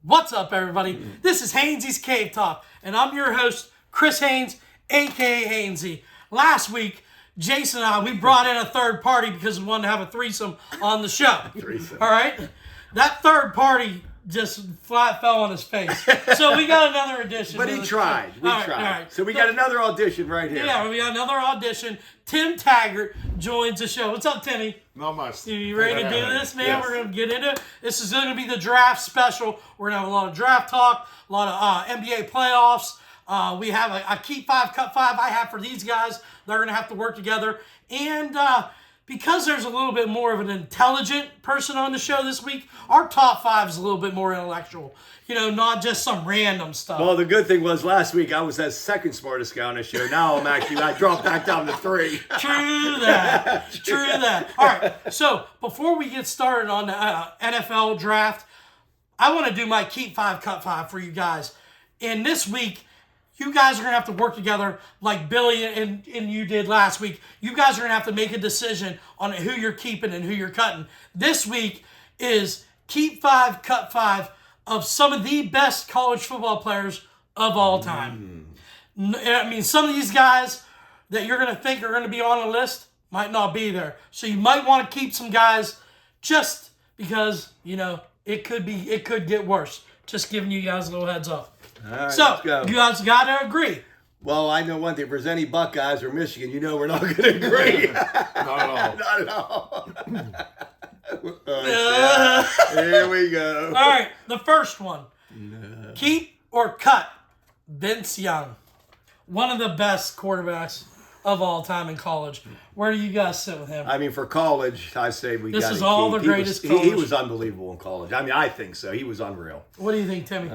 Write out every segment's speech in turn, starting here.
What's up, everybody? This is Hainsey's Cave Talk, and I'm your host, Chris Haynes, a.k.a. Hainsey. Last week, Jason and I, we brought in a third party because we wanted to have a threesome on the show. All right? That third party just flat fell on his face. So we got another audition. But he tried. We tried. All right. So we got another audition right here. Yeah, we got another audition. Tim Taggart joins the show. What's up, Timmy? Not much. You ready to do this, man? Yes. We're going to get into it. This is going to be the draft special. We're going to have a lot of draft talk, a lot of NBA playoffs. We have a Keep 5, Cut 5 I have for these guys. They're going to have to work together. And because there's a little bit more of an intelligent person on the show this week, our top 5 is a little bit more intellectual. You know, not just some random stuff. Well, the good thing was last week I was that second smartest guy on the show. Now I dropped back down to 3. True that. True that. All right. So before we get started on the NFL draft, I want to do my Keep 5, Cut 5 for you guys. And this week, you guys are going to have to work together like Billy and you did last week. You guys are going to have to make a decision on who you're keeping and who you're cutting. This week is Keep 5, Cut 5 of some of the best college football players of all time. I mean, some of these guys that you're going to think are going to be on the list might not be there. So you might want to keep some guys just because, you know, it could get worse. Just giving you guys a little heads up. All right, So, let's go. you guys got to agree. Well, I know one thing. If there's any Buckeyes or Michigan, you know we're not going to agree. Not at all. Not at all. Here we go. All right, the first one. Keep or cut Vince Young. One of the best quarterbacks of all time in college. Where do you guys sit with him? I mean, for college, I say we got to keep. This is all the greatest college. He was unbelievable in college. I mean, I think so. He was unreal. What do you think, Timmy?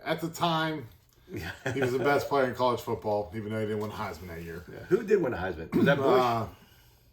At the time, he was the best player in college football, even though he didn't win Heisman that year. Yeah. Who did win the Heisman? Was that Bush?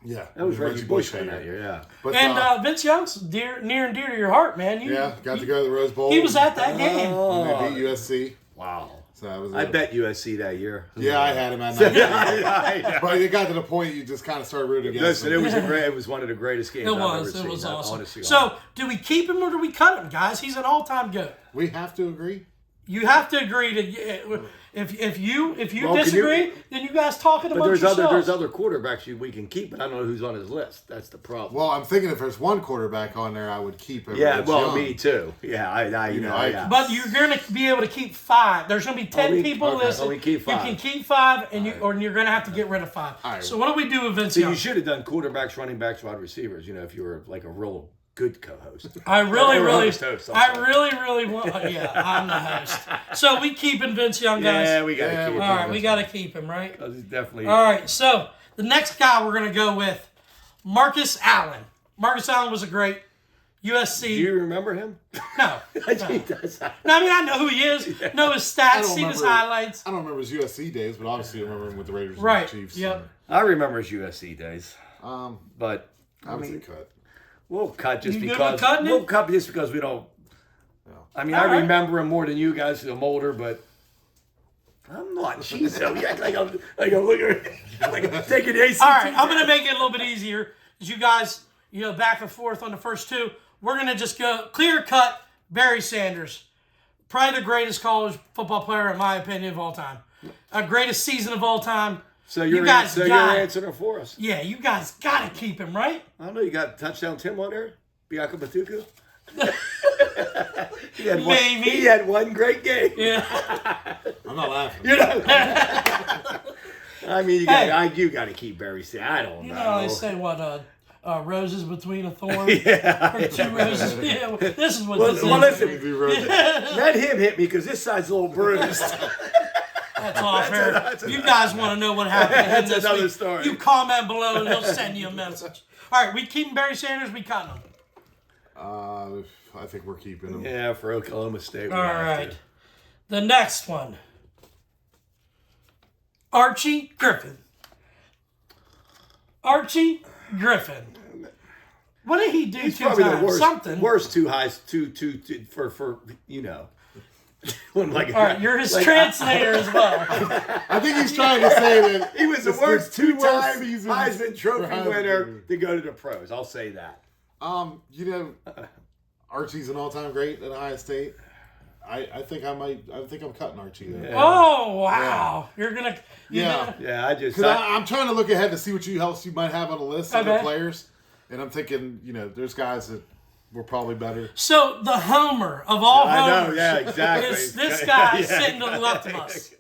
Yeah. That was Reggie Bush that year, yeah. But, and Vince Young's near and dear to your heart, man. Got to go to the Rose Bowl. He was at that game. And they beat USC. Wow. So that was I bet USC that year. Yeah, I had him at that. But it got to the point you just kind of started rooting against him. It was one of the greatest games I've ever seen. It was awesome. Honestly, so, do we keep him or do we cut him, guys? He's an all-time GOAT. We have to agree. You have to agree to if you disagree, then you guys talk it amongst yourselves. There's other quarterbacks we can keep, but I don't know who's on his list. That's the problem. Well, I'm thinking if there's one quarterback on there, I would keep him. Yeah, well, me too. Yeah, yeah. But you're going to be able to keep 5. There's going to be 10 people listed. Only keep 5. You can keep 5, and you're going to have to get rid of 5. Right. So what do we do with Vince So Young? you should have done quarterbacks, running backs, wide receivers. You know, if you were like a real good co-host. I really want. Yeah, I'm the host. So we keeping Vince Young, guys. Yeah, we got to keep him. All right, we got to keep him, right? He's definitely. All right, so the next guy we're going to go with, Marcus Allen. Marcus Allen was a great USC. Do you remember him? No. He does. No, I mean, I know who he is, know his stats, seen his highlights. I don't remember his USC days, but obviously I remember him with the Raiders Right, and the Chiefs. yep. I remember his USC days. But I mean, cut. We'll cut just You good because. with cutting it? We'll cut just because we don't. I mean, All I right. remember him more than you guys. I'm older, but I'm not. Jeez, you act like I'm like taking the ACT. All right, I'm going to make it a little bit easier. As you guys, back and forth on the first 2. We're going to just go clear cut Barry Sanders. Probably the greatest college football player, in my opinion, of all time. Greatest season of all time. So you're answering for us. Yeah, you guys got to keep him, right? I don't know. You got touchdown Tim on there? Biaka Batuku? He had one great game. Yeah. I'm not laughing. I mean, you got to keep Barry Sanders. I don't know. You know they say what, roses between a thorn? Yeah. Or 2 roses. Yeah, this is what this is. Well, listen. Let him hit me because this side's a little bruised. That's off here. You guys want to know what happened to him That's this another week, story. You comment below and he'll send you a message. All right, we keeping Barry Sanders, we cutting him. I think we're keeping him. Yeah, for Oklahoma State. All right. The next one. Archie Griffin. Archie Griffin. What did he do He's 2 probably times? the worst. Something. Worst 2 highs, two for When, like, all right, you're his translator as well. I think he's trying to say that he was the worst two two-time seasons Heisman Trophy for Heisman. winner to go to the pros. I'll say that. Our Archie's an all-time great at Ohio State. I think I'm cutting Archie there. Yeah. Oh wow! You're gonna. Yeah. Yeah, Because I'm trying to look ahead to see what else you might have on the list of the players, and I'm thinking, there's guys that were probably better. So the homer of all homers, I know, yeah, exactly. is this guy sitting to the left of us,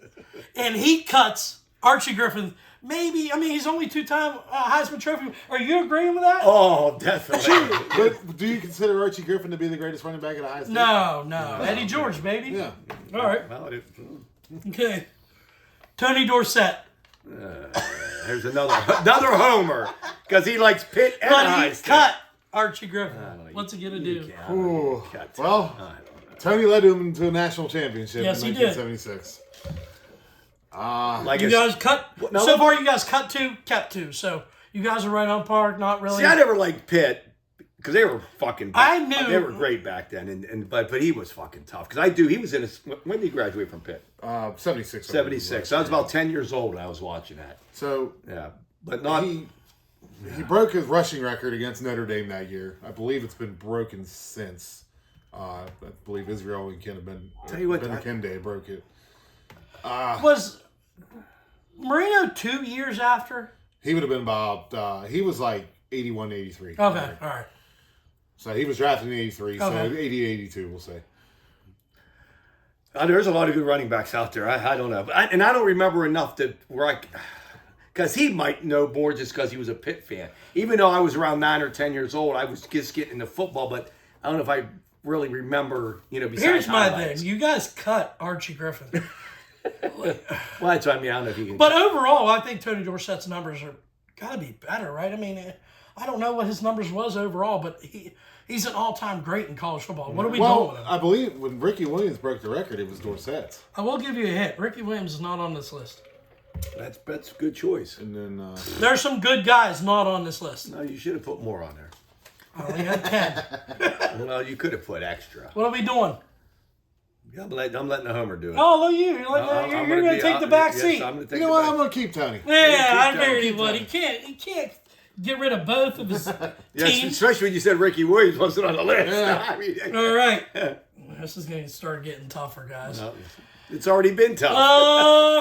and he cuts Archie Griffin. Maybe he's only 2-time Heisman Trophy. Are you agreeing with that? Oh, definitely. But do you consider Archie Griffin to be the greatest running back at Ohio State? No. Eddie George, baby. Yeah. All right. Well, Okay. Tony Dorsett. there's another homer because he likes Pitt and But Ohio he State. cut Archie Griffin. What's he gonna do? Ooh. Well, Tony led him to a national championship Yes, in he did. 1976. Like You guys cut. No, So far, you guys cut 2, kept 2. So you guys are right on par. Not really. See, I never liked Pitt because they were fucking. I knew they were great back then, but he was fucking tough. Because he was in his. When did he graduate from Pitt? 76. 76. I was about 10 years old when I was watching that. So Yeah, but not. he broke his rushing record against Notre Dame that year. I believe it's been broken since. I believe Israel and Tell you what, Kende broke it. Was Marino 2 years after? He would have been about. He was like 81, 83. Okay, all right. So he was drafted in 83. So Okay. 80, 82, we'll say. There's a lot of good running backs out there. I don't know, and I don't remember enough because he might know more just because he was a Pitt fan. Even though I was around 9 or 10 years old, I was just getting into football, but I don't know if I really remember. Besides Here's my highlights. thing. You guys cut Archie Griffin. Well, that's what I mean. I don't know if you can. But overall, I think Tony Dorsett's numbers are got to be better, right? I don't know what his numbers was overall, but he's an all-time great in college football. What are we doing with him? I believe when Ricky Williams broke the record, it was Dorsett's. I will give you a hint. Ricky Williams is not on this list. That's a good choice. And then There's some good guys not on this list. No, you should have put more on there. I only had 10. Well, you could have put extra. What are we doing? Yeah, I'm letting the homer do it. Oh, look you. You're I'm going to take the back yes, seat. I'm going to take you know the what? back. I'm going to keep Tony. Yeah, I Keep Tony, figured he keep would. Tony. He can't get rid of both of his Yes, teams. especially when you said Ricky Williams wasn't on the list. Yeah. I mean, All right. This is going to start getting tougher, guys. no, it's already been tough.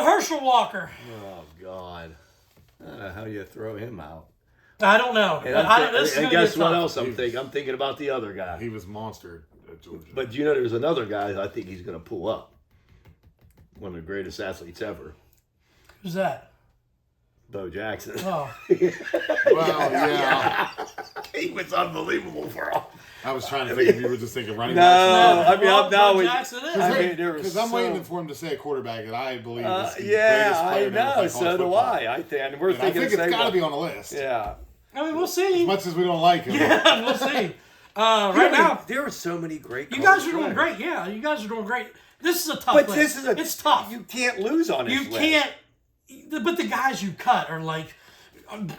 Herschel Walker. Oh God, I don't know how you throw him out. I don't know. This is And gonna guess get what tough. else I'm thinking? I'm thinking about the other guy. He was monster at Georgia. But there's another guy I think he's going to pull up. One of the greatest athletes ever, Who's that? Bo Jackson. Oh. Well, yeah. He was unbelievable for all. I was trying to think if you were just thinking running No, back. I mean, I'm now Bo with. Jackson is. I mean, there was Because I'm so- waiting for him to say a quarterback that I believe is the greatest Yeah, player I to ever know. play So college do football. I think, and we're And I thinking think the it's same got to one. be on the list. Yeah. I mean, we'll see. As much as we don't like him. Yeah, we'll see. Right now, there are so many great. you guys are college doing players. great. Yeah, you guys are doing great. This is a tough But list. this is It's tough. You can't lose on this You list. can't. But the guys you cut are like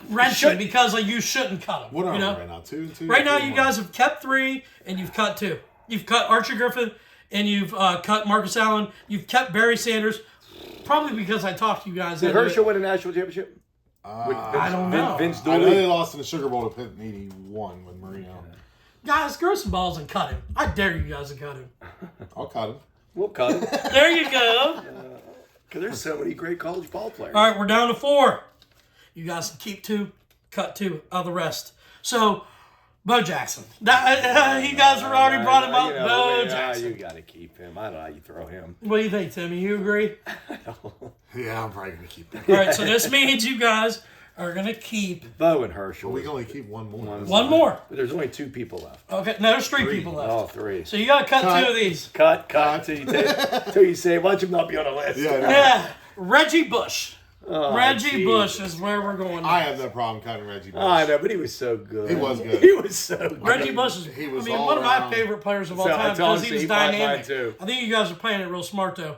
wrenching because you shouldn't cut them. What are you we know? right now? Two? Right now, Three, you one. guys have kept 3 and you've cut 2. You've cut Archie Griffin and you've cut Marcus Allen. You've kept Barry Sanders. Probably because I talked to you guys. Did into it. Herschel win a national championship? I don't know. Vince I know Dooley. they lost in the Sugar Bowl to Pitt in 81 with Marino. Guys, grow some balls and cut him. I dare you guys to cut him. I'll cut him. We'll cut him. There you go. Because there's so many great college ball players. All right, we're down to 4. You guys can keep 2, cut 2 of the rest. So, Bo Jackson. You guys have already brought him up. Bo Jackson. You got to keep him. I don't know how you throw him. What do you think, Timmy? You agree? Yeah, I'm probably going to keep him. All right, so this means you guys are going to keep Bo and Herschel. We can only keep one more. one more. But there's only 2 people left. Okay, no, there's 3 people left. Oh, 3. So you got to cut Cut. 2 of these. Cut until you say, watch him not be on the list. Yeah, no. Yeah, Reggie Bush. Reggie geez. Bush is where we're going. I next. have no problem cutting Reggie Bush. I know, but he was so good. He was good. He was so good. Reggie Bush is He was one all of my around. favorite players of all So, time it's because he was honestly mine dynamic. too. I think you guys are playing it real smart though.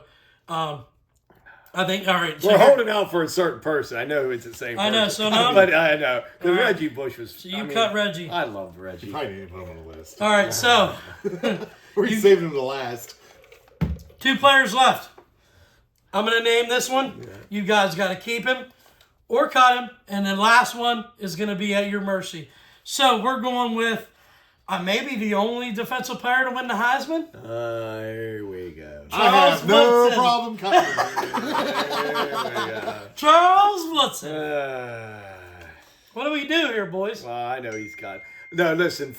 I think all right. So We're here- holding out for a certain person. I know it's the same person. I know, so now- but I know. Because All right. Reggie Bush was. So you cut Reggie. I loved Reggie. Probably need to put him on the list. All right, so We're saving him to last. 2 players left. I'm gonna name this one. You guys got to keep him or cut him, and the last one is gonna be at your mercy. So we're going with maybe the only defensive player to win the Heisman. Here we go. I have no Woodson. problem cutting. Charles Woodson. What do we do here, boys? Well, I know he's got. No, listen.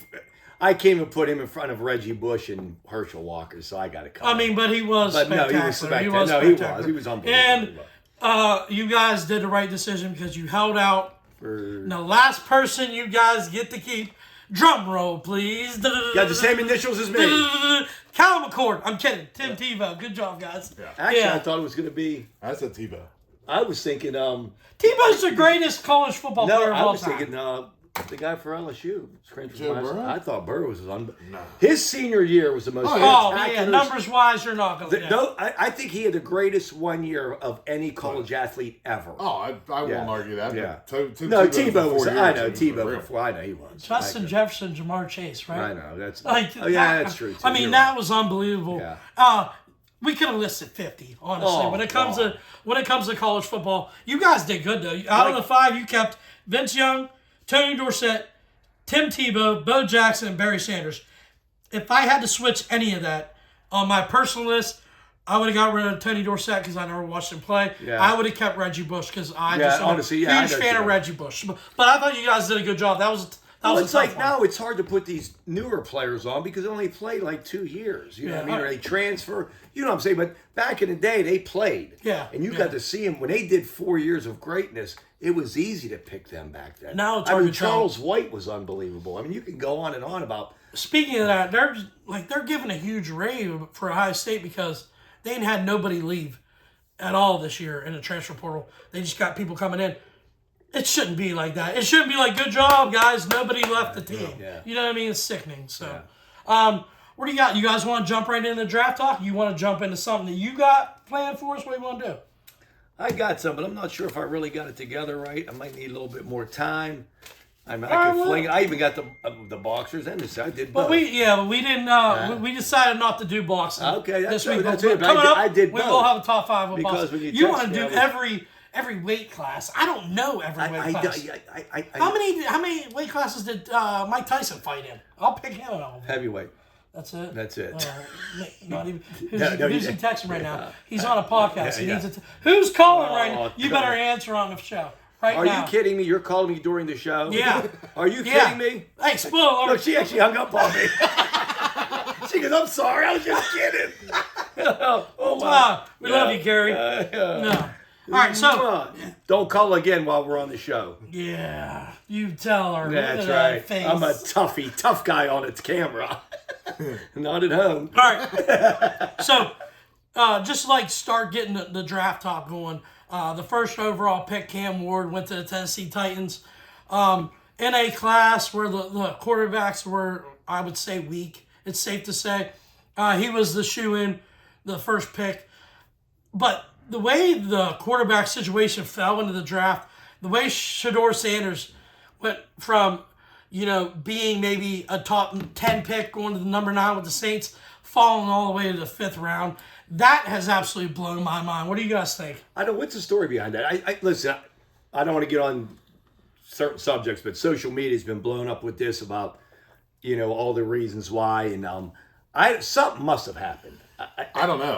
I came and put him in front of Reggie Bush and Herschel Walker, so I got to cut. I mean, but he was spectacular. No, he was spectacular. He was unbelievable. And you guys did the right decision because you held out. The last person you guys get to keep. Drum roll, please. Got the same initials as me. Cal McCord. I'm kidding. Tim Tebow. Good job, guys. Yeah. Actually, I thought it was going to be. I said Tebow. I was thinking. Tebow's the greatest college football player of all time. I was thinking the guy for LSU. Joe Burrow? I thought Burrow was his senior year was the most. Numbers wise, you're not going to. No, I think he had the greatest 1 year of any college athlete ever. Oh, I won't argue that. Yeah. Tebow was. I know Tebow before. I know he was. Justin Jefferson, Jamar Chase, right? I know that's. That's true. Too. I mean, that was unbelievable. Yeah. We could have listed 50, honestly. When it comes to college football, you guys did good though. Out of the 5, you kept Vince Young, Tony Dorsett, Tim Tebow, Bo Jackson, and Barry Sanders. If I had to switch any of that on my personal list, I would have got rid of Tony Dorsett because I never watched him play. Yeah. I would have kept Reggie Bush because I'm a huge fan of Reggie Bush. But I thought you guys did a good job. That was it's like now it's hard to put these newer players on because they only played like 2 years. You know what I mean? Or they transfer. You know what I'm saying? But back in the day, they played. Yeah. And you got to see them. When they did 4 years of greatness, it was easy to pick them back then. Now it's hard to tell. Charles White was unbelievable. I mean, you can go on and on about. Speaking of that, they're giving a huge rave for Ohio State because they ain't had nobody leave at all this year in the transfer portal. They just got people coming in. It shouldn't be like that. It shouldn't be like, good job, guys. Nobody left the team. Yeah. You know what I mean? It's sickening. So, what do you got? You guys want to jump right into the draft talk? You want to jump into something that you got planned for us? What do you want to do? I got some, but I'm not sure if I really got it together right. I might need a little bit more time. I fling it. I even got the boxers and I did both. But we didn't. We decided not to do boxing. Okay, this week. That's it. Coming up, I did both. We will have a top 5 of because boxing. You want to do every weight class. I don't know every weight class. How many weight classes did Mike Tyson fight in? I'll pick him out. Heavyweight. That's it? That's it. Not even, who's he texting right now? He's on a podcast. He needs who's calling right now? You better answer on the show right now. Are you kidding me? You're calling me during the show? Yeah. Are you kidding me? Hey, spoiler. No, she actually hung up on me. She goes, I'm sorry. I was just kidding. We love you, Gary. No. All right, so don't call again while we're on the show. Yeah, you tell her. That's right. Face. I'm a tough guy on its camera. Not at home. All right. So, just like start getting the draft talk going. The first overall pick, Cam Ward, went to the Tennessee Titans. In a class where the quarterbacks were, I would say, weak. It's safe to say. He was the shoe-in, the first pick. But the way the quarterback situation fell into the draft, the way Shedeur Sanders went from, being maybe a top 10 pick going to the number 9 with the Saints, falling all the way to the 5th round, that has absolutely blown my mind. What do you guys think? I don't. What's the story behind that? Listen, I don't want to get on certain subjects, but social media has been blown up with this about, all the reasons why, and something must have happened. I don't know.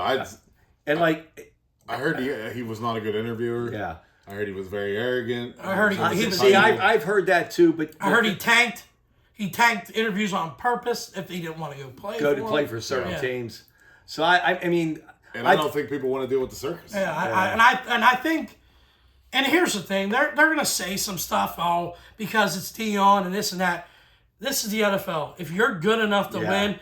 I heard he was not a good interviewer. Yeah. I heard he was very arrogant. I heard he was. I've heard that too, but I heard he tanked. He tanked interviews on purpose if he didn't want to play for certain teams. So I mean, and I don't think people want to deal with the circus. Yeah, I think, and here's the thing: they're gonna say some stuff, because it's Dion and this and that. This is the NFL. If you're good enough to win,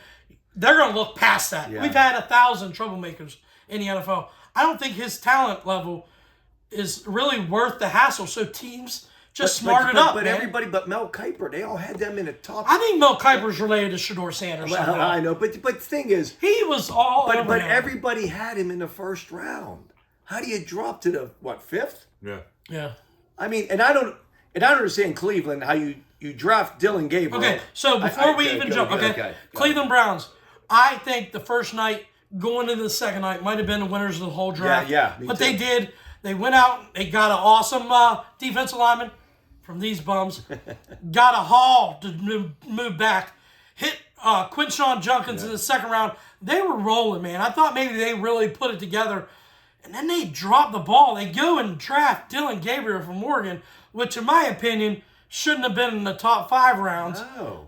they're gonna look past that. Yeah. We've had 1,000 troublemakers in the NFL. I don't think his talent level is really worth the hassle. So teams just smarted up. But man. Everybody, but Mel Kiper, they all had them in the top. I think Mel Kiper's related to Shedeur Sanders. Well, I know, but the thing is, he was all. But everybody had him in the first round. How do you drop to the 5th? Yeah. I mean, and I don't understand Cleveland how you draft Dylan Gabriel. Okay, so before we even jump, Cleveland Browns. I think the first night going into the second night might have been the winners of the whole draft. Yeah. But they did. They went out. They got an awesome defensive lineman from these bums. Got a haul to move back. hit Quinshon Junkins in the second round. They were rolling, man. I thought maybe they really put it together. And then they drop the ball. They go and draft Dylan Gabriel from Oregon, which in my opinion shouldn't have been in the top 5 rounds. Oh.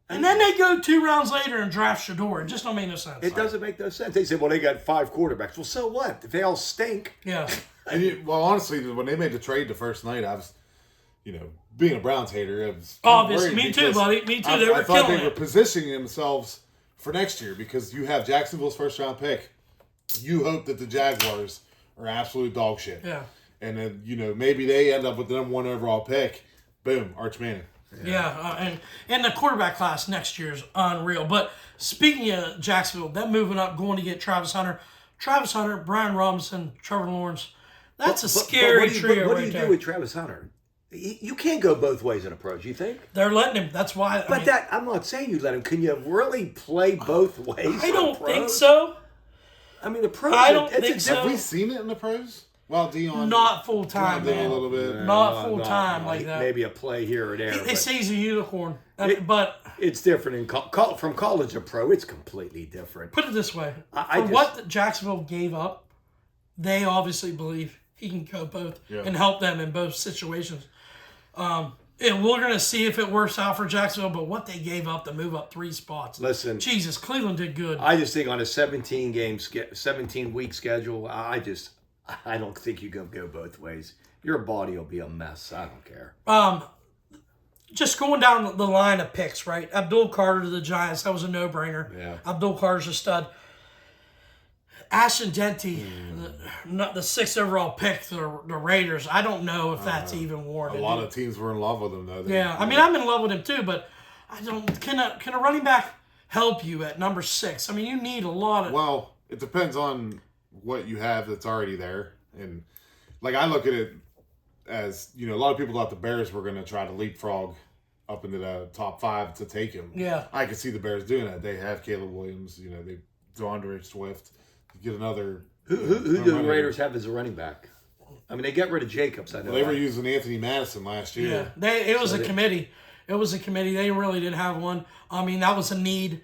And then they go 2 rounds later and draft Shador. It just don't make no sense. It doesn't make no sense. They said, well, they got 5 quarterbacks. Well, so what? If they all stink. Yeah. Well, honestly, when they made the trade the first night, I was, being a Browns hater, I was Obviously, me too, buddy. Me too. They were I thought killing they were it. positioning themselves for next year because you have Jacksonville's first round pick. You hope that the Jaguars are absolute dog shit. Yeah. And then, maybe they end up with the number 1 overall pick. Boom, Arch Manning. Yeah, and the quarterback class next year is unreal. But speaking of Jacksonville, them moving up, going to get Travis Hunter, Brian Robinson, Trevor Lawrence. That's a scary trio What do right you there. do with Travis Hunter? You can't go both ways in a pro, do you think? They're letting him. That's why. I'm not saying you let him. Can you really play both ways? I in don't pros? think so. I mean, the pros. I don't think so. Have we seen it in the pros? Well, Dion. Not full time, did man. a little bit. Not full time like that. Maybe a play here or there. They but say he's a unicorn, but it's different in from college to pro. It's completely different. put it this way: I just- what Jacksonville gave up, they obviously believe he can go both and help them in both situations. And we're going to see if it works out for Jacksonville, but what they gave up to move up 3 spots. Listen, Jesus, Cleveland did good. I just think on a 17-week schedule, I don't think you can go both ways. Your body will be a mess. I don't care. Just going down the line of picks, right? Abdul Carter to the Giants, that was a no-brainer. Yeah. Abdul Carter's a stud. Ashton Denty, the 6th overall pick to the Raiders. I don't know if that's even A warranted. lot of teams were in love with him, though. Yeah, I mean, I'm in love with him too, but I don't. Can a running back help you at number 6? I mean, you need a lot of. Well, it depends on what you have that's already there. And, I look at it as, a lot of people thought the Bears were going to try to leapfrog up into the top 5 to take him. Yeah. I could see the Bears doing that. They have Caleb Williams, they DeAndre Swift. You get another. Who do the Raiders have as a running back? I mean, they got rid of Jacobs. I know. Well, they were using Anthony Madison last year. Yeah, it was a committee. It was a committee. They really didn't have one. I mean, that was a need.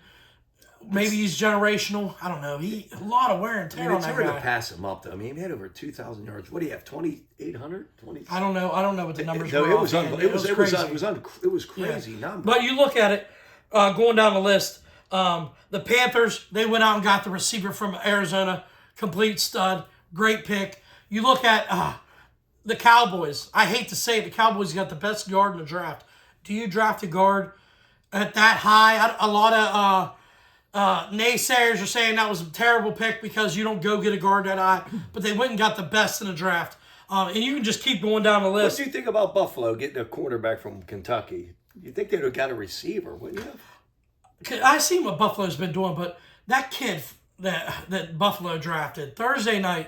Maybe he's generational. I don't know. A lot of wear and tear on it's that hard guy. to pass him up, though. I mean, he had over 2,000 yards. What do you have? 2,800? I don't know. what the numbers No, were. it was offhand. it was crazy number. But you look at it, going down the list. The Panthers, they went out and got the receiver from Arizona, complete stud, great pick. You look at the Cowboys. I hate to say it, the Cowboys got the best guard in the draft. Do you draft a guard at that high? A lot of naysayers are saying that was a terrible pick because you don't go get a guard that high, but they went and got the best in the draft. And you can just keep going down the What list. do you think about Buffalo getting a quarterback from Kentucky? You think they'd have got a receiver, wouldn't you? I see what Buffalo's been doing, but that kid that Buffalo drafted Thursday night,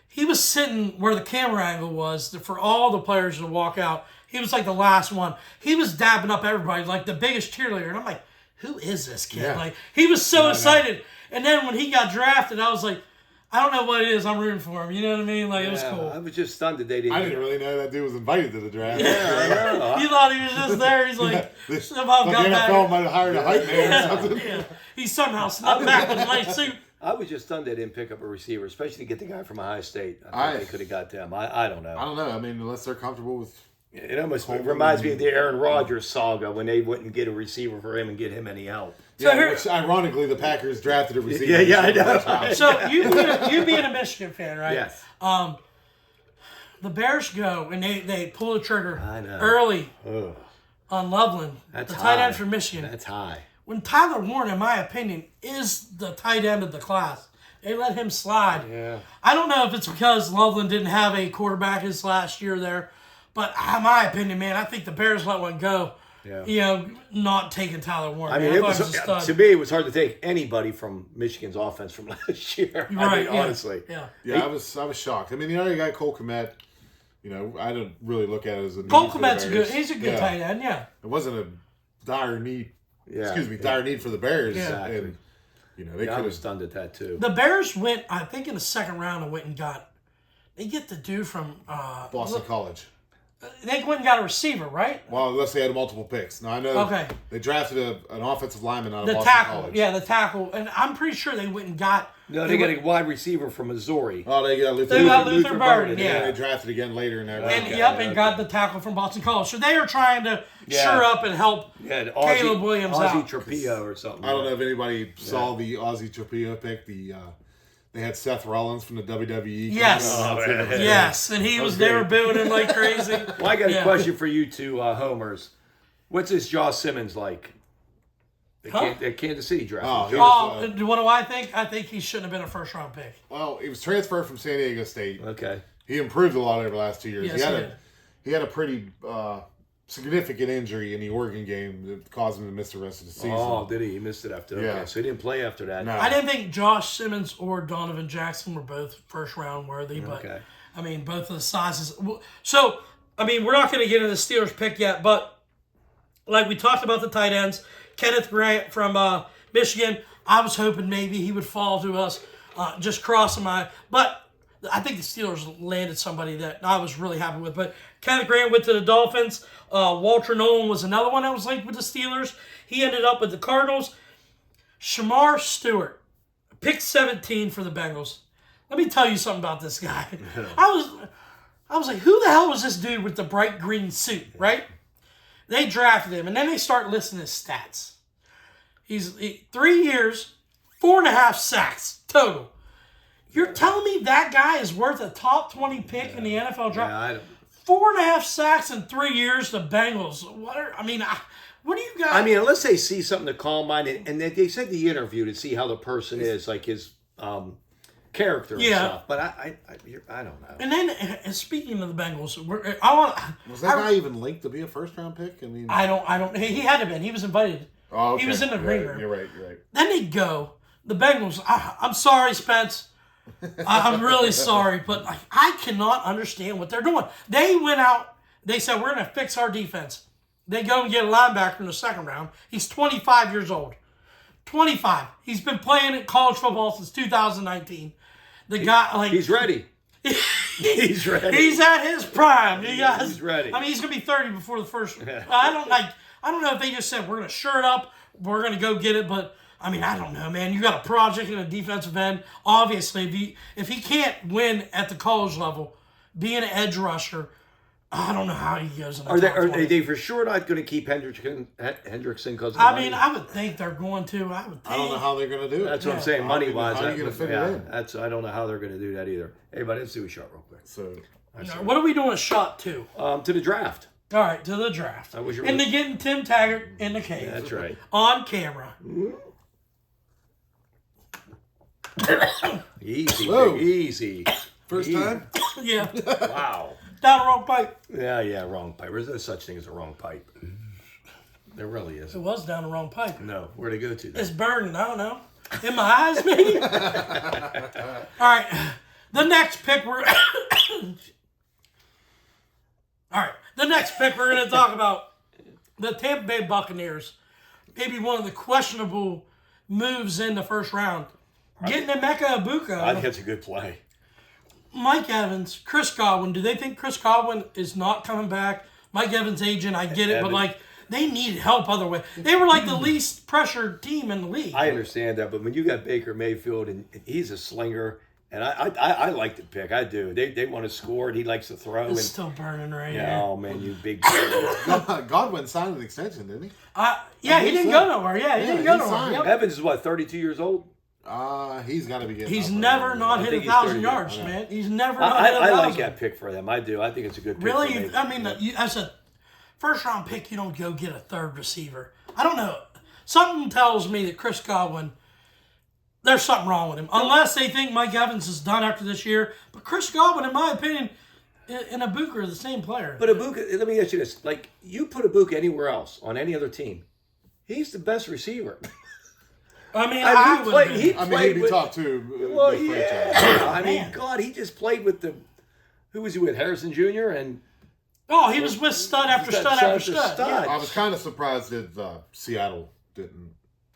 he was sitting where the camera angle was for all the players to walk out. He was like the last one. He was dabbing up everybody like the biggest cheerleader, and I'm like, who is this kid? Yeah. Like he was so excited. And then when he got drafted, I was like, I don't know what it is. I'm rooting for him. You know what I mean? Like, it was cool. I was just stunned that they didn't. I didn't really know that dude was invited to the draft. Yeah, I know. You thought he was just there. He's like, somehow The got NFL back. might have hired a hype man or something. Yeah. He somehow snuck back with a nice suit. I was just stunned they didn't pick up a receiver, especially to get the guy from Ohio State. I thought they could have got them. I don't know. I don't know. I mean, unless they're comfortable with. It almost reminds me of the Aaron Rodgers saga when they wouldn't get a receiver for him and get him any help. Which ironically the Packers drafted a receiver. Yeah, I know. So you being a Michigan fan, right? Yes. The Bears go and they pull the trigger I know. early Ugh, on Loveland, that's the tight high. end for Michigan. That's high. When Tyler Warren, in my opinion, is the tight end of the class, they let him slide. Yeah. I don't know if it's because Loveland didn't have a quarterback his last year there, but in my opinion, man, I think the Bears let one go. Yeah. Not taking Tyler Warren. I mean, man. it thought was, he a stud. to me, it was hard to take anybody from Michigan's offense from last year. Right, yeah. Honestly. Yeah. Yeah, I was shocked. I mean, the other guy, Cole Kmet, I don't really look at it as a need Cole for the Kmet's Bears. good. He's a good tight end, yeah. It wasn't a dire need. Yeah. Dire need for the Bears. Yeah. Exactly. And, they I could was have. stunned at that too. The Bears went, I think, in the second round and went and got. They get the dude from Boston College. They went and got a receiver, right? Well, unless they had multiple picks. Now, I know they drafted an offensive lineman out of Boston College. Yeah, the tackle. And I'm pretty sure they went and got... No, they got a wide receiver from Missouri. Oh, they got Luther Burden, yeah. yeah. They drafted again later in that And, round. and got the tackle from Boston College. So they are trying to shore up and help Caleb Williams Ozzie out. Trapillo or something. I don't know if anybody saw the Ozzie Trapillo pick. They had Seth Rollins from the WWE. Yes. Yes. And they were booing him like crazy. Well, I got a question for you two homers. What's this Josh Simmons like? The Kansas City draft. What do I think? I think he shouldn't have been a first-round pick. Well, he was transferred from San Diego State. Okay. He improved a lot over the last 2 years. Yes, he had a pretty significant injury in the Oregon game that caused him to miss the rest of the season. Oh, did he? He missed it after that. Yeah. Okay, so he didn't play after that. No. I didn't think Josh Simmons or Donovan Jackson were both first-round worthy, but, I mean, both of the sizes. So, I mean, we're not going to get into the Steelers pick yet, but like we talked about the tight ends, Kenneth Grant from Michigan, I was hoping maybe he would fall to us, just crossing my... But I think the Steelers landed somebody that I was really happy with. But Kenneth Grant went to the Dolphins. Walter Nolan was another one that was linked with the Steelers. He ended up with the Cardinals. Shamar Stewart, pick 17 for the Bengals. Let me tell you something about this guy. I was like, who the hell was this dude with the bright green suit, right? They drafted him, and then they start listing his stats. He's 3 years, 4.5 sacks total. You're telling me that guy is worth a top 20 pick in the NFL draft? Yeah, I don't. 4.5 sacks in 3 years, the Bengals. What do you got? I mean, unless they see something to calm mind, and they said the interview to see how the person is, like his character and stuff. But I don't know. And then, speaking of the Bengals, Was that guy even linked to be a first-round pick? I mean, I don't. He had to been. He was invited. Oh, okay. He was in the green room. You're right. Then they go. The Bengals. I'm sorry, Spence. I'm really sorry, but I cannot understand what they're doing. They went out. They said, we're going to fix our defense. They go and get a linebacker in the second round. He's 25 years old. 25. He's been playing at college football since 2019. The guy, he's ready. He's ready. He's at his prime. He's ready. I mean, he's going to be 30 before the first. I don't know if they just said, we're going to shirt up. We're going to go get it, but I mean, I don't know, man. You got a project in a defensive end. Obviously, if he can't win at the college level, being an edge rusher, I don't know how he goes in the top 20. Are they for sure not going to keep Hendrickson because of I mean, I would think they're going to. I don't know how they're going to do it. That's what I'm saying, money-wise. How are you going to fit it in? I don't know how they're going to do that either. Hey, buddy, let's do a shot real quick. So, what are we doing a shot to? To the draft. All right, to the draft. And to getting Tim Taggart in the cave. That's right. On camera. Easy, Whoa. Easy. First Easy. time? Yeah. Wow. Down the wrong pipe. Yeah, wrong pipe. There's no such thing as a wrong pipe. There really It isn't. was down the wrong pipe. No, where'd it go to? It's burning. I don't know. In my eyes, maybe? All right. The next pick we're... All right. The next pick we're going to talk about the Tampa Bay Buccaneers. Maybe one of the questionable moves in the first round. Getting Emeka Egbuka. I think that's a good play. Mike Evans, Chris Godwin. Do they think Chris Godwin is not coming back? Mike Evans' agent, I get it, but they needed help other way. They were like the least pressured team in the league. I understand that, but when you got Baker Mayfield and he's a slinger, and I like the pick. I do. They want to score, and he likes to throw. It's still burning right here. Oh man, you big. Godwin signed an extension, didn't he? He didn't go nowhere. Yeah, he didn't go nowhere. Yep. Evans is what, 32 years old? He's got to be getting. He's never not hit 1,000 yards, man. He's never not hit 1,000. I like that pick for them. I do. I think it's a good pick. Really? I mean, as a first-round pick, you don't go get a third receiver. I don't know. Something tells me that Chris Godwin, there's something wrong with him. Unless they think Mike Evans is done after this year. But Chris Godwin, in my opinion, and Egbuka are the same player. But Egbuka, let me ask you this. Like, you put Egbuka anywhere else, on any other team, he's the best receiver. I mean, he'd be top two. Well, yeah. I mean, God, he just played with who was he with? Harrison Jr. and... Oh, he was with stud after stud after stud. Yeah. I was kind of surprised that Seattle didn't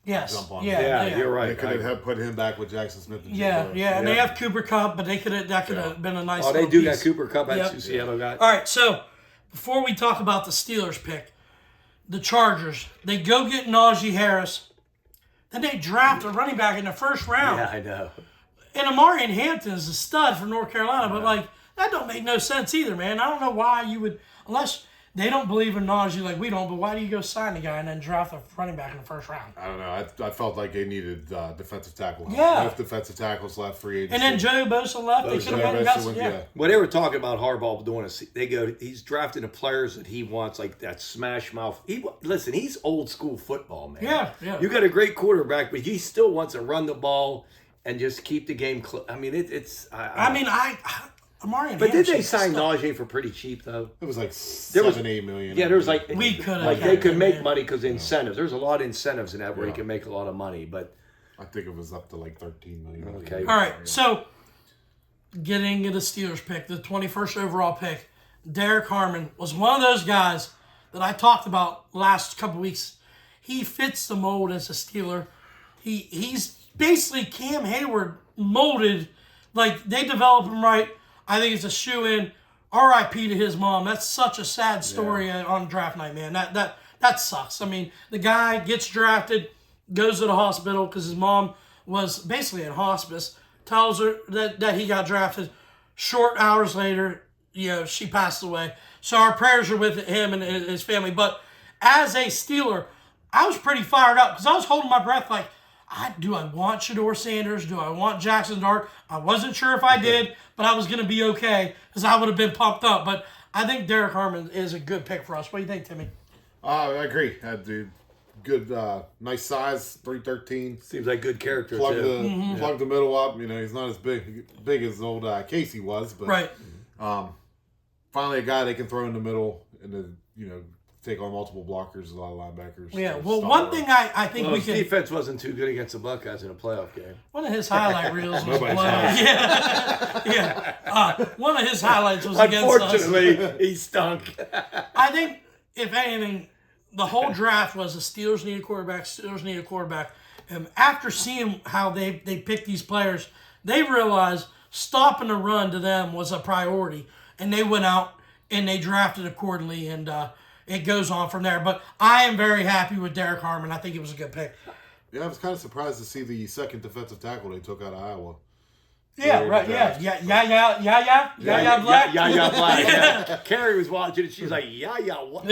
jump on him. Yeah, you're right. They could have put him back with Jackson Smith. And and they have Cooper Kupp, but that could have been a nice. Oh, they do got Cooper Kupp. That's who Seattle got. All right, so before we talk about the Steelers pick, the Chargers, they go get Najee Harris. Then they draft a running back in the first round. Yeah, I know. And Amarian Hampton is a stud from North Carolina, but like that don't make no sense either, man. I don't know why you would, unless they don't believe in Najee like we don't. But why do you go sign a guy and then draft a running back in the first round? I don't know. I felt like they needed defensive tackle. Yeah. Both defensive tackles left, free agency. And then Joe Bosa left. They could have went and got some. Yeah. Well, they were talking about Harbaugh doing he's drafting the players that he wants, like that smash mouth. Listen, he's old school football, man. Yeah. You got a great quarterback, but he still wants to run the ball and just keep the game close. I mean, Amarian But did they Hampton's sign stuff. Najee for pretty cheap though? It was like $7-8 million. Yeah, there was like We could have like got they could him, make man. money because incentives. There's a lot of incentives in that where you can make a lot of money. But I think it was up to like $13 million. Okay. All right, so getting into the Steelers pick, the 21st overall pick, Derek Harmon was one of those guys that I talked about last couple weeks. He fits the mold as a Steeler. He's basically Cam Hayward molded. Like, they develop him right. I think it's a shoe-in. R.I.P. to his mom. That's such a sad story on draft night, man. That sucks. I mean, the guy gets drafted, goes to the hospital because his mom was basically in hospice, tells her that he got drafted. Short hours later, she passed away. So our prayers are with him and his family. But as a Steeler, I was pretty fired up because I was holding my breath like, do I want Shedeur Sanders? Do I want Jackson Dart? I wasn't sure if I did, but I was going to be okay because I would have been pumped up. But I think Derek Harmon is a good pick for us. What do you think, Timmy? I agree. That dude, good, nice size, 313. seems like good character Plug too. plug the middle up. He's not as big as old Casey was, but Right. Finally a guy they can throw in the middle and take on multiple blockers, a lot of linebackers. Yeah, to well, stop one the thing run. I think Well, we his can... defense wasn't too good against the Buckeyes in a playoff game. One of his highlight reels was Nobody's blown. Yeah. One of his highlights was against us. Unfortunately, he stunk. I think, if anything, the whole draft was the Steelers need a quarterback. And after seeing how they picked these players, they realized stopping the run to them was a priority. And they went out and they drafted accordingly, and it goes on from there. But I am very happy with Derek Harmon. I think it was a good pick. Yeah, I was kind of surprised to see the second defensive tackle they took out of Iowa. Yeah, right, yeah. Black. Yeah, Black. Yeah. Carrie was watching it. She's like, what?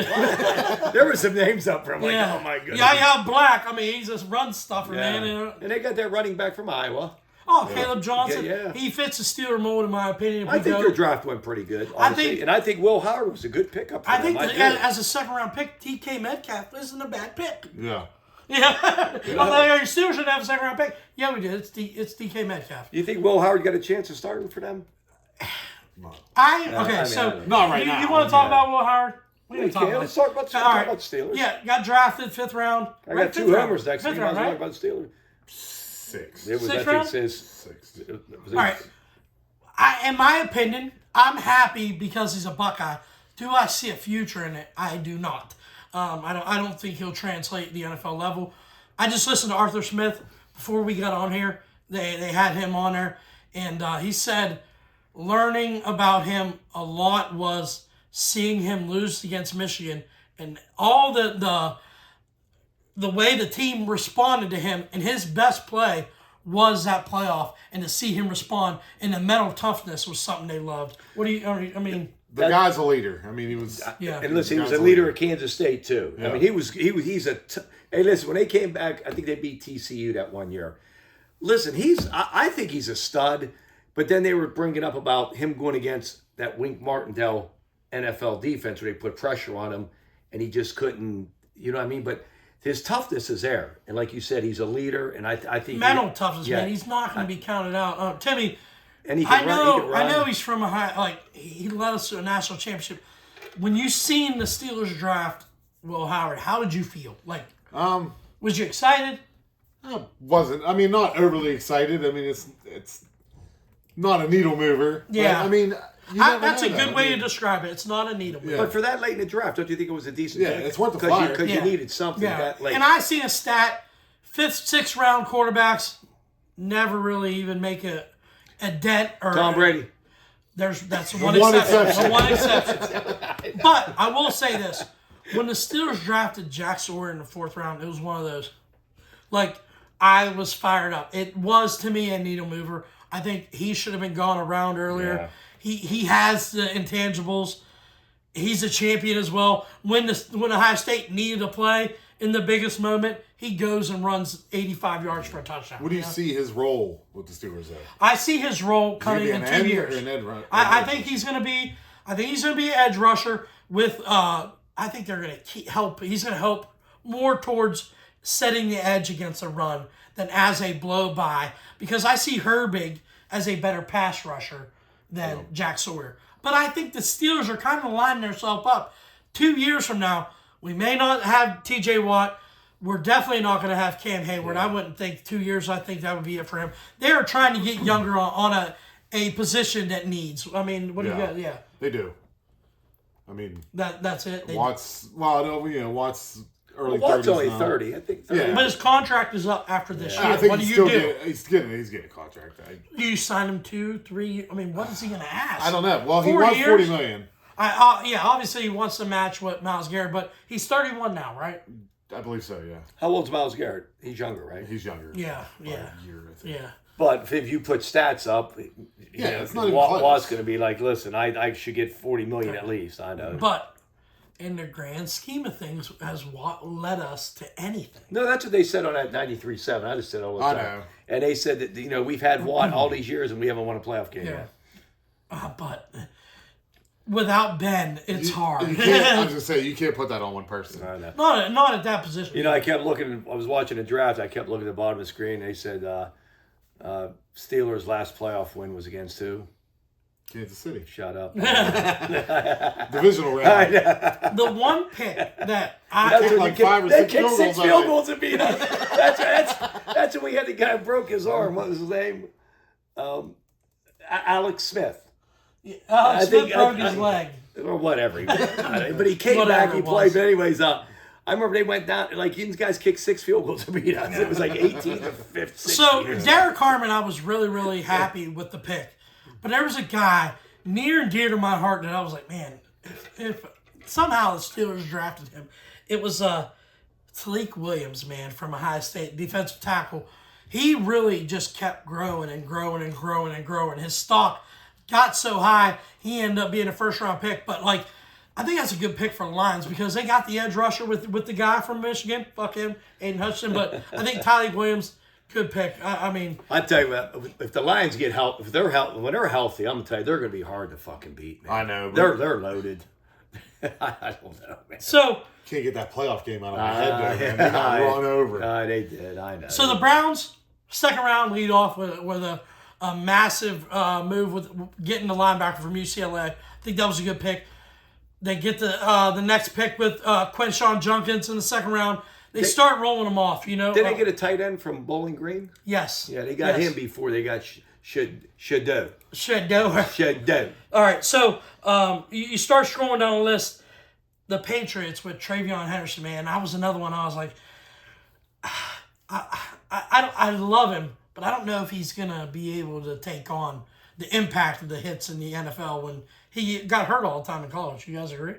There were some names up from like, oh my goodness. Black. I mean, he's a run stuffer, man. And they got that running back from Iowa. Oh, Caleb Johnson. Yeah. He fits the Steeler mold, in my opinion. I think their draft went pretty good, honestly. And I think Will Howard was a good pickup for them. As a second-round pick, DK Metcalf isn't a bad pick. Yeah. Yeah. Although your Steelers should have a second-round pick. Yeah, we did. It's DK Metcalf. You think Will Howard got a chance of starting for them? No. Not right now. You want to talk about Will Howard? Let's talk about the Steelers. Yeah, got drafted 5th round. I got 2 homers next week. I was talking about the Steelers. 6. It was, Sixth I round? think, 6. All right. In my opinion, I'm happy because he's a Buckeye. Do I see a future in it? I do not. I don't think he'll translate the NFL level. I just listened to Arthur Smith before we got on here. They had him on there, and he said learning about him a lot was seeing him lose against Michigan and all the way the team responded to him, and his best play was that playoff, and to see him respond and the mental toughness was something they loved. The guy's a leader. I mean, he was. Yeah. And listen, he was a leader at Kansas State too. Yeah. I mean, he's a. Hey, listen, when they came back, I think they beat TCU that one year. Listen, I think he's a stud. But then they were bringing up about him going against that Wink Martindale NFL defense where they put pressure on him, and he just couldn't. You know what I mean? But his toughness is there, and like you said, he's a leader, and I think mental toughness, man. He's not going to be counted out. Timmy. And he can run. I know he's from a high, he led us to a national championship. When you seen the Steelers draft Will Howard, how did you feel? Was you excited? I wasn't. I mean, not overly excited. I mean, it's not a needle mover. Yeah. But, I mean, that's a good way to describe it. It's not a needle mover. But for that late in the draft, don't you think it was a decent pick? It's worth the flyer. Because you needed something that late. And I seen a stat, 5th, 6th round quarterbacks never really even make a dent. Or Tom Brady. That's one exception. One exception. But I will say this. When the Steelers drafted Jack Sawyer in the 4th round, it was one of those. Like, I was fired up. It was, to me, a needle mover. I think he should have been gone around earlier. Yeah. He has the intangibles. He's a champion as well. When Ohio State needed to play in the biggest moment, he goes and runs 85 yards for a touchdown. What do you see his role with the Steelers there? I see his role coming in 2 years. I think he's going to be. I think he's going to be an edge rusher with. I think they're going to help. He's going to help more towards setting the edge against a run than as a blow by, because I see Herbig as a better pass rusher than Jack Sawyer. But I think the Steelers are kind of lining themselves up. 2 years from now, we may not have T.J. Watt. We're definitely not going to have Cam Hayward. I wouldn't think 2 years. I think that would be it for him. They are trying to get younger on a position that needs. I mean, what do you got? Yeah, they do. I mean, that's it. Watts. Well, no, Watts. Early Watt's 30s only now. 30. I think 30. But his contract is up after this year. I think What do you do? He's getting a contract. Do you sign him 2, 3? I mean, what is he going to ask? I don't know. Well, he 4 wants years? $40 million. Yeah, obviously he wants to match what Myles Garrett, but he's 31 now, right? I believe so. Yeah. How old's Myles Garrett? He's younger, right? He's younger. Yeah. By a year, I think. Yeah. But if you put stats up, it's not even Watt's close. going to be like, listen, I should get $40 million at least. I know. But in the grand scheme of things, has Watt led us to anything? No, that's what they said on that 93.7. I just said all the time. I know. And they said that, we've had Watt all these years and we haven't won a playoff game Yeah. yet. But without Ben, it's hard. You can't, I was going to say, you can't put that on one person. I know. Not at that position. I kept looking. I was watching the draft. I kept looking at the bottom of the screen. They said Steelers' last playoff win was against who? Kansas City. Shut up. Divisional round. The one pick that That's when like you 5 or they 6 kicked field 6 goals field out goals and beat us. That's when we had the guy who broke his arm. What was his name? Alex Smith. Smith broke his leg. Or whatever. But he came Whatever back. He it played. was. But anyways, I remember they went down. Like these guys kicked 6 field goals to beat us. It was like 18 to 15. So Derek Carmen, I was really, really happy with the pick. But there was a guy near and dear to my heart that I was like, man, if somehow the Steelers drafted him, it was Talik Williams, man, from Ohio State, defensive tackle. He really just kept growing and growing and growing and growing. His stock got so high, he ended up being a first-round pick. But, I think that's a good pick for the Lions because they got the edge rusher with the guy from Michigan. Fuck him, Aiden Hutchinson. But I think Talik Williams, good pick. I mean, I tell you what, if the Lions get help, when they're healthy, I'm gonna tell you they're gonna be hard to fucking beat. Man. I know. They're loaded. I don't know, man. so Can't get that playoff game out of my head, though, man. They got run over. They did. I know. So the Browns, second round, lead off with a massive move with getting the linebacker from UCLA. I think that was a good pick. They get the next pick with Quinshon Judkins in the second round. They start rolling them off, Did they get a tight end from Bowling Green? Yes. Yeah, they got him before they got Shadow. Shadow. All right, so you start scrolling down the list. The Patriots with Travion Henderson, man, that was another one. I was like, I love him, but I don't know if he's gonna be able to take on the impact of the hits in the NFL when he got hurt all the time in college. You guys agree?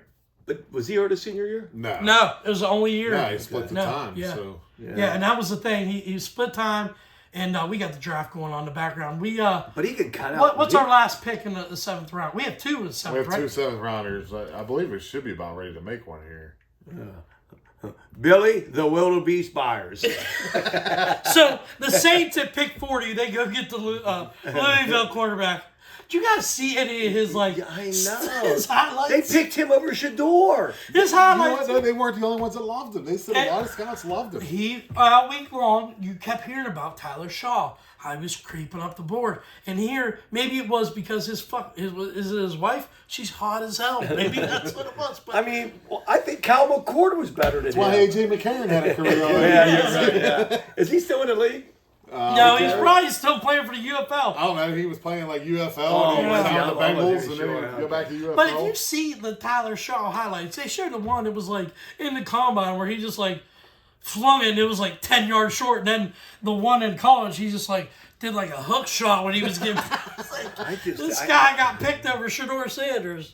But was he hurt his senior year? No, it was the only year. No, he split the time. Yeah. So. Yeah, and that was the thing. He split time, and we got the draft going on in the background. But he could cut out. What's our last pick in the 7th round? We have 2 in the 7th, We have right? 2 7th rounders. I believe we should be about ready to make one here. Billy the Wildebeest Byers. So the Saints at pick 40, they go get the Louisville quarterback. Did you guys see any of his I know. his highlights? They picked him over Shador. His You know highlights. what, though? They weren't the only ones that loved him. They said a lot of scouts loved him. He all week long, you kept hearing about Tyler Shaw. How he was creeping up the board, and here maybe it was because is it his wife? She's hot as hell. Maybe that's what it was. But I mean, I think Cal McCord was better than That's him. why A.J. McCarron had a career on Yeah, you're right. Yeah. Is he still in the league? no, he's probably still playing for the UFL. I don't know. He was playing like UFL Oh, and he went yeah. out the I Bengals wasn't and sure. then he'd go back to UFL. But if you see the Tyler Shaw highlights, they showed the one that was in the combine where he just flung it and it was 10 yards short. And then the one in college, he just did a hook shot when he was getting. This guy got picked over Shador Sanders.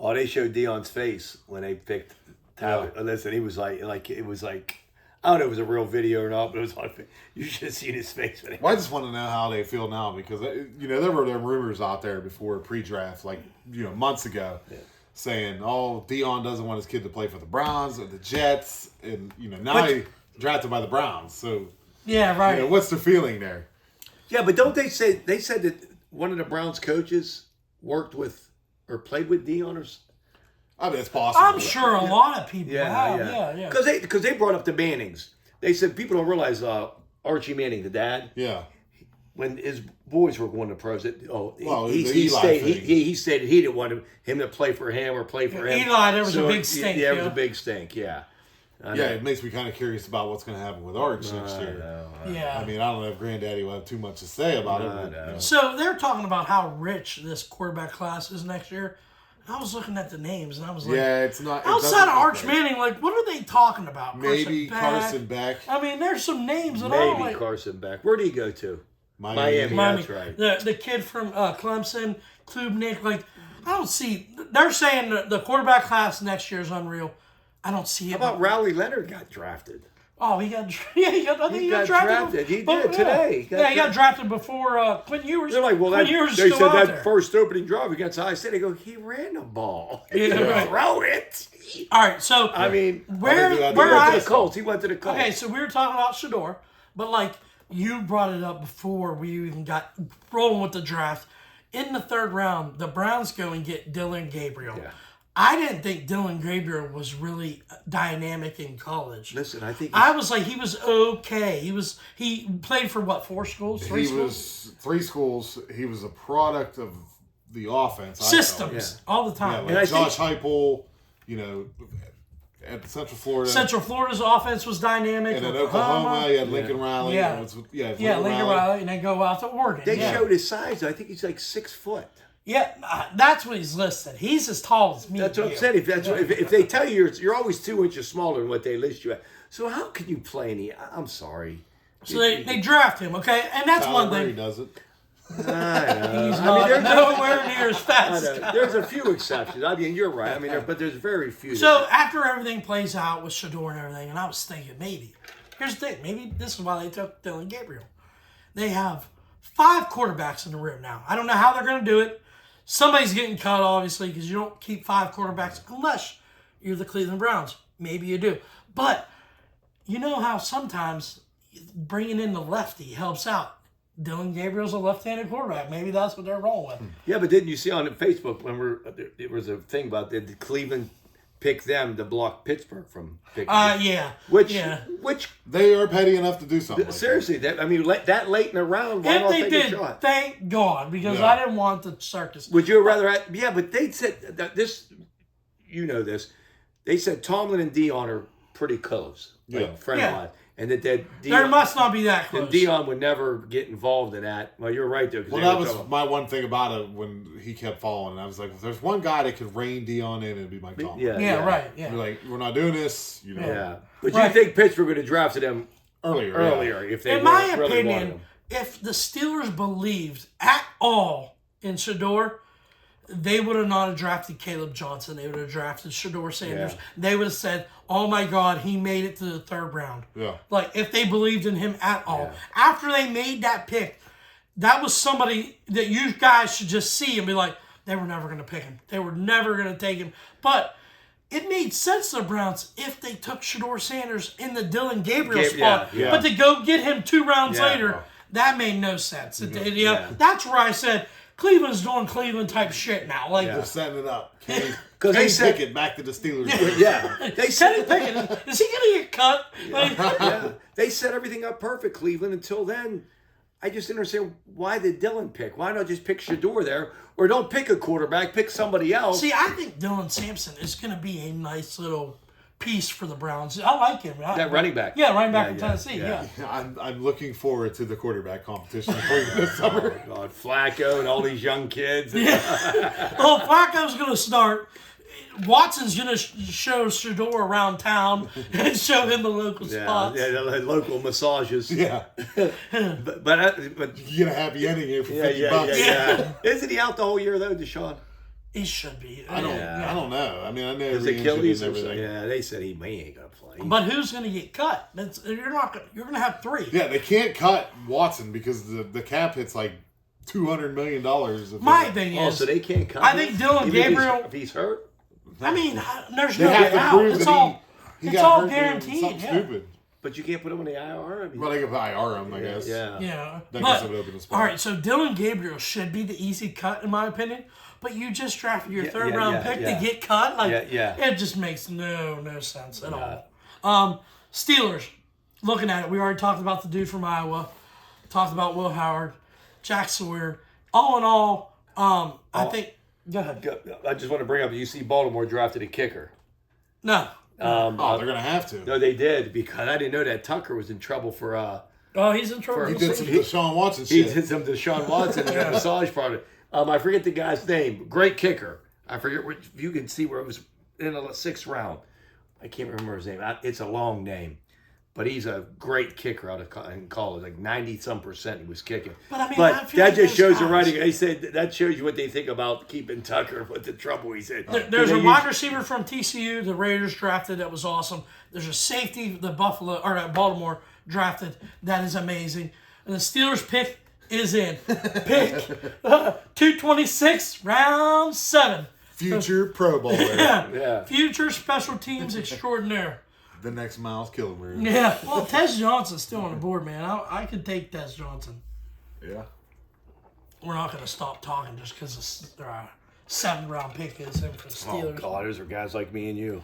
Oh, they showed Dion's face when they picked Tyler. Listen, he was like it was like, I don't know if it was a real video or not, but it was like, you should have seen his face. When Well, I just want to know how they feel now because, there were rumors out there before pre-draft, months ago, saying, oh, Dion doesn't want his kid to play for the Browns or the Jets. And, now he drafted by the Browns. So, yeah, right. What's the feeling there? Yeah, but don't they said that one of the Browns coaches worked with or played with Dion or I mean, it's possible. I'm sure a lot of people have. Yeah. Because they brought up the Mannings. They said people don't realize Archie Manning, the dad. Yeah. When his boys were going to pros, he said he didn't want him to play for him or play for him. Eli, there was a big stink. Yeah, there was a big stink. Yeah. It makes me kind of curious about what's going to happen with Arch next year. I mean, I don't know if Granddaddy will have too much to say about it. So they're talking about how rich this quarterback class is next year. I was looking at the names and I was like, it's not. Outside of Arch Manning, what are they talking about? Maybe Carson Beck. I mean, there's some names that maybe Carson Beck. Where did he go to? Miami. That's right. The kid from Clemson, Klubnik. I don't see. They're saying the quarterback class next year is unreal. I don't see it. How about Riley Leonard got drafted? Oh, he got drafted. He did today. He got drafted before Quinn Ewers. They're like, well, Quinn Ewers they still said out that there. first opening drive against Iowa State. They go, he ran the ball. Yeah. Throw it. All right, so I mean, he went to the Colts. He went to the Colts. Okay, so we were talking about Shedeur, but you brought it up before we even got rolling with the draft. In the third round, the Browns go and get Dylan Gabriel. Yeah. I didn't think Dylan Gabriel was really dynamic in college. Listen, I think I was like, he was okay. He played for what, 4 schools? 3 schools? Was 3 schools. He was a product of the offense. Systems all the time. And Josh Heupel, at Central Florida. Central Florida's offense was dynamic. And in Oklahoma, you had Lincoln Riley. Lincoln Riley, and then go out to Oregon. They showed his size. I think he's like 6 foot. Yeah, that's what he's listed. He's as tall as me. That's what I'm saying. If they tell you you're always 2 inches smaller than what they list you at, so how can you play any? I'm sorry. So they draft him, okay, and that's one thing. He doesn't. He's not nowhere near as fast. There's a few exceptions. I mean, you're right. I mean, but there's very few. So after everything plays out with Shedeur and everything, and I was thinking here's the thing, maybe this is why they took Dylan Gabriel. They have 5 quarterbacks in the room now. I don't know how they're going to do it. Somebody's getting cut, obviously, because you don't keep 5 quarterbacks unless you're the Cleveland Browns. Maybe you do. But you know how sometimes bringing in the lefty helps out. Dylan Gabriel's a left-handed quarterback. Maybe that's what they're rolling with. Yeah, but didn't you see on Facebook there was a thing about did Cleveland pick them to block Pittsburgh from picking? Yeah. Which they are petty enough to do something. Seriously, that late in the round, why if not they take did, a shot? thank God, because I didn't want the circus. Would you rather have? Yeah, but they said that this. You know this. They said Tomlin and Dion are pretty close, friend-wise, and that Dion, there must not be that close. And Dion would never get involved in that. Well, you're right though. Well, that was my one thing about it when he kept falling. I was like, if there's one guy that could rein Dion in, it'd be Mike Tomlin. Right. We're like, we're not doing this. Yeah, but you think Pittsburgh would have drafted him earlier if they, in my really opinion, if the Steelers believed at all in Shedeur, they would have not drafted Caleb Johnson. They would have drafted Shedeur Sanders. Yeah. They would have said, oh my God, he made it to the 3rd round. Yeah. If they believed in him at all. Yeah. After they made that pick, that was somebody that you guys should just see and be like, they were never going to pick him. They were never going to take him. But it made sense to the Browns if they took Shedeur Sanders in the Dylan Gabriel spot. Yeah. But to go get him 2 rounds later, that made no sense. That's where I said, Cleveland's doing Cleveland type shit now. They're setting it up. Because they said Pickett back to the Steelers. They said Pickett. Is he going to get cut? They set everything up perfect, Cleveland. Until then, I just didn't understand why did Dylan pick. Why not just pick Shedeur there, or don't pick a quarterback, pick somebody else? See, I think Dylan Sampson is going to be a nice little piece for the Browns. I like him. That running back. Yeah, running back from Tennessee. Yeah. I'm looking forward to the quarterback competition this summer. Oh, God, Flacco and all these young kids. Well, Flacco's going to start. Watson's going to show Shedeur around town and show him the local spots. Yeah, the local massages. Yeah. but you get a happy ending here for $50. Yeah. Isn't he out the whole year, though, Deshaun? He should be. I don't know. I mean, I know His he Achilles and or something. everything. Yeah, they said he ain't gonna play. But who's going to get cut? You're going to have 3. Yeah, they can't cut Watson because the cap hits like $200 million. My thing is, so they can't cut. I think Dylan Even Gabriel. if he's hurt. I mean, there's They no have to doubt. prove It's that all. he It's got all hurt doing guaranteed. something Yeah. stupid. But you can't put him on the IR. I mean, Well, they could IR him, I guess. Yeah. Yeah. That But, gets him open the spot. all right, so Dylan Gabriel should be the easy cut, in my opinion. But you just drafted your third round pick to get cut. Like, it just makes no sense at all. Steelers, looking at it, we already talked about the dude from Iowa. Talked about Will Howard, Jack Sawyer. All in all, I think. Go ahead. I just want to bring up. You see, Baltimore drafted a kicker. No. They're gonna have to. No, they did, because I didn't know that Tucker was in trouble for. Oh, he's in trouble. He did some Deshaun Watson He shit. did some Deshaun Watson massage product. I forget the guy's name. Great kicker. I forget which. You can see where it was in the 6th round. I can't remember his name. It's a long name, but he's a great kicker out of in college. Like 90-some% he was kicking. But I mean, but I feel that like just shows the guys- writing. They said that shows you what they think about keeping Tucker with the trouble he's in. There's a wide receiver from TCU the Raiders drafted that was awesome. There's a safety the Baltimore drafted that is amazing. And the Steelers pick is in. Pick 226, round 7. Future Pro Bowler. Yeah. Future special teams extraordinaire. The next Miles Killer. Yeah. Well, Tez Johnson's still on the board, man. I could take Tez Johnson. Yeah. We're not going to stop talking just because the 7th round pick is in for the Oh Steelers. God, those are guys like me and you.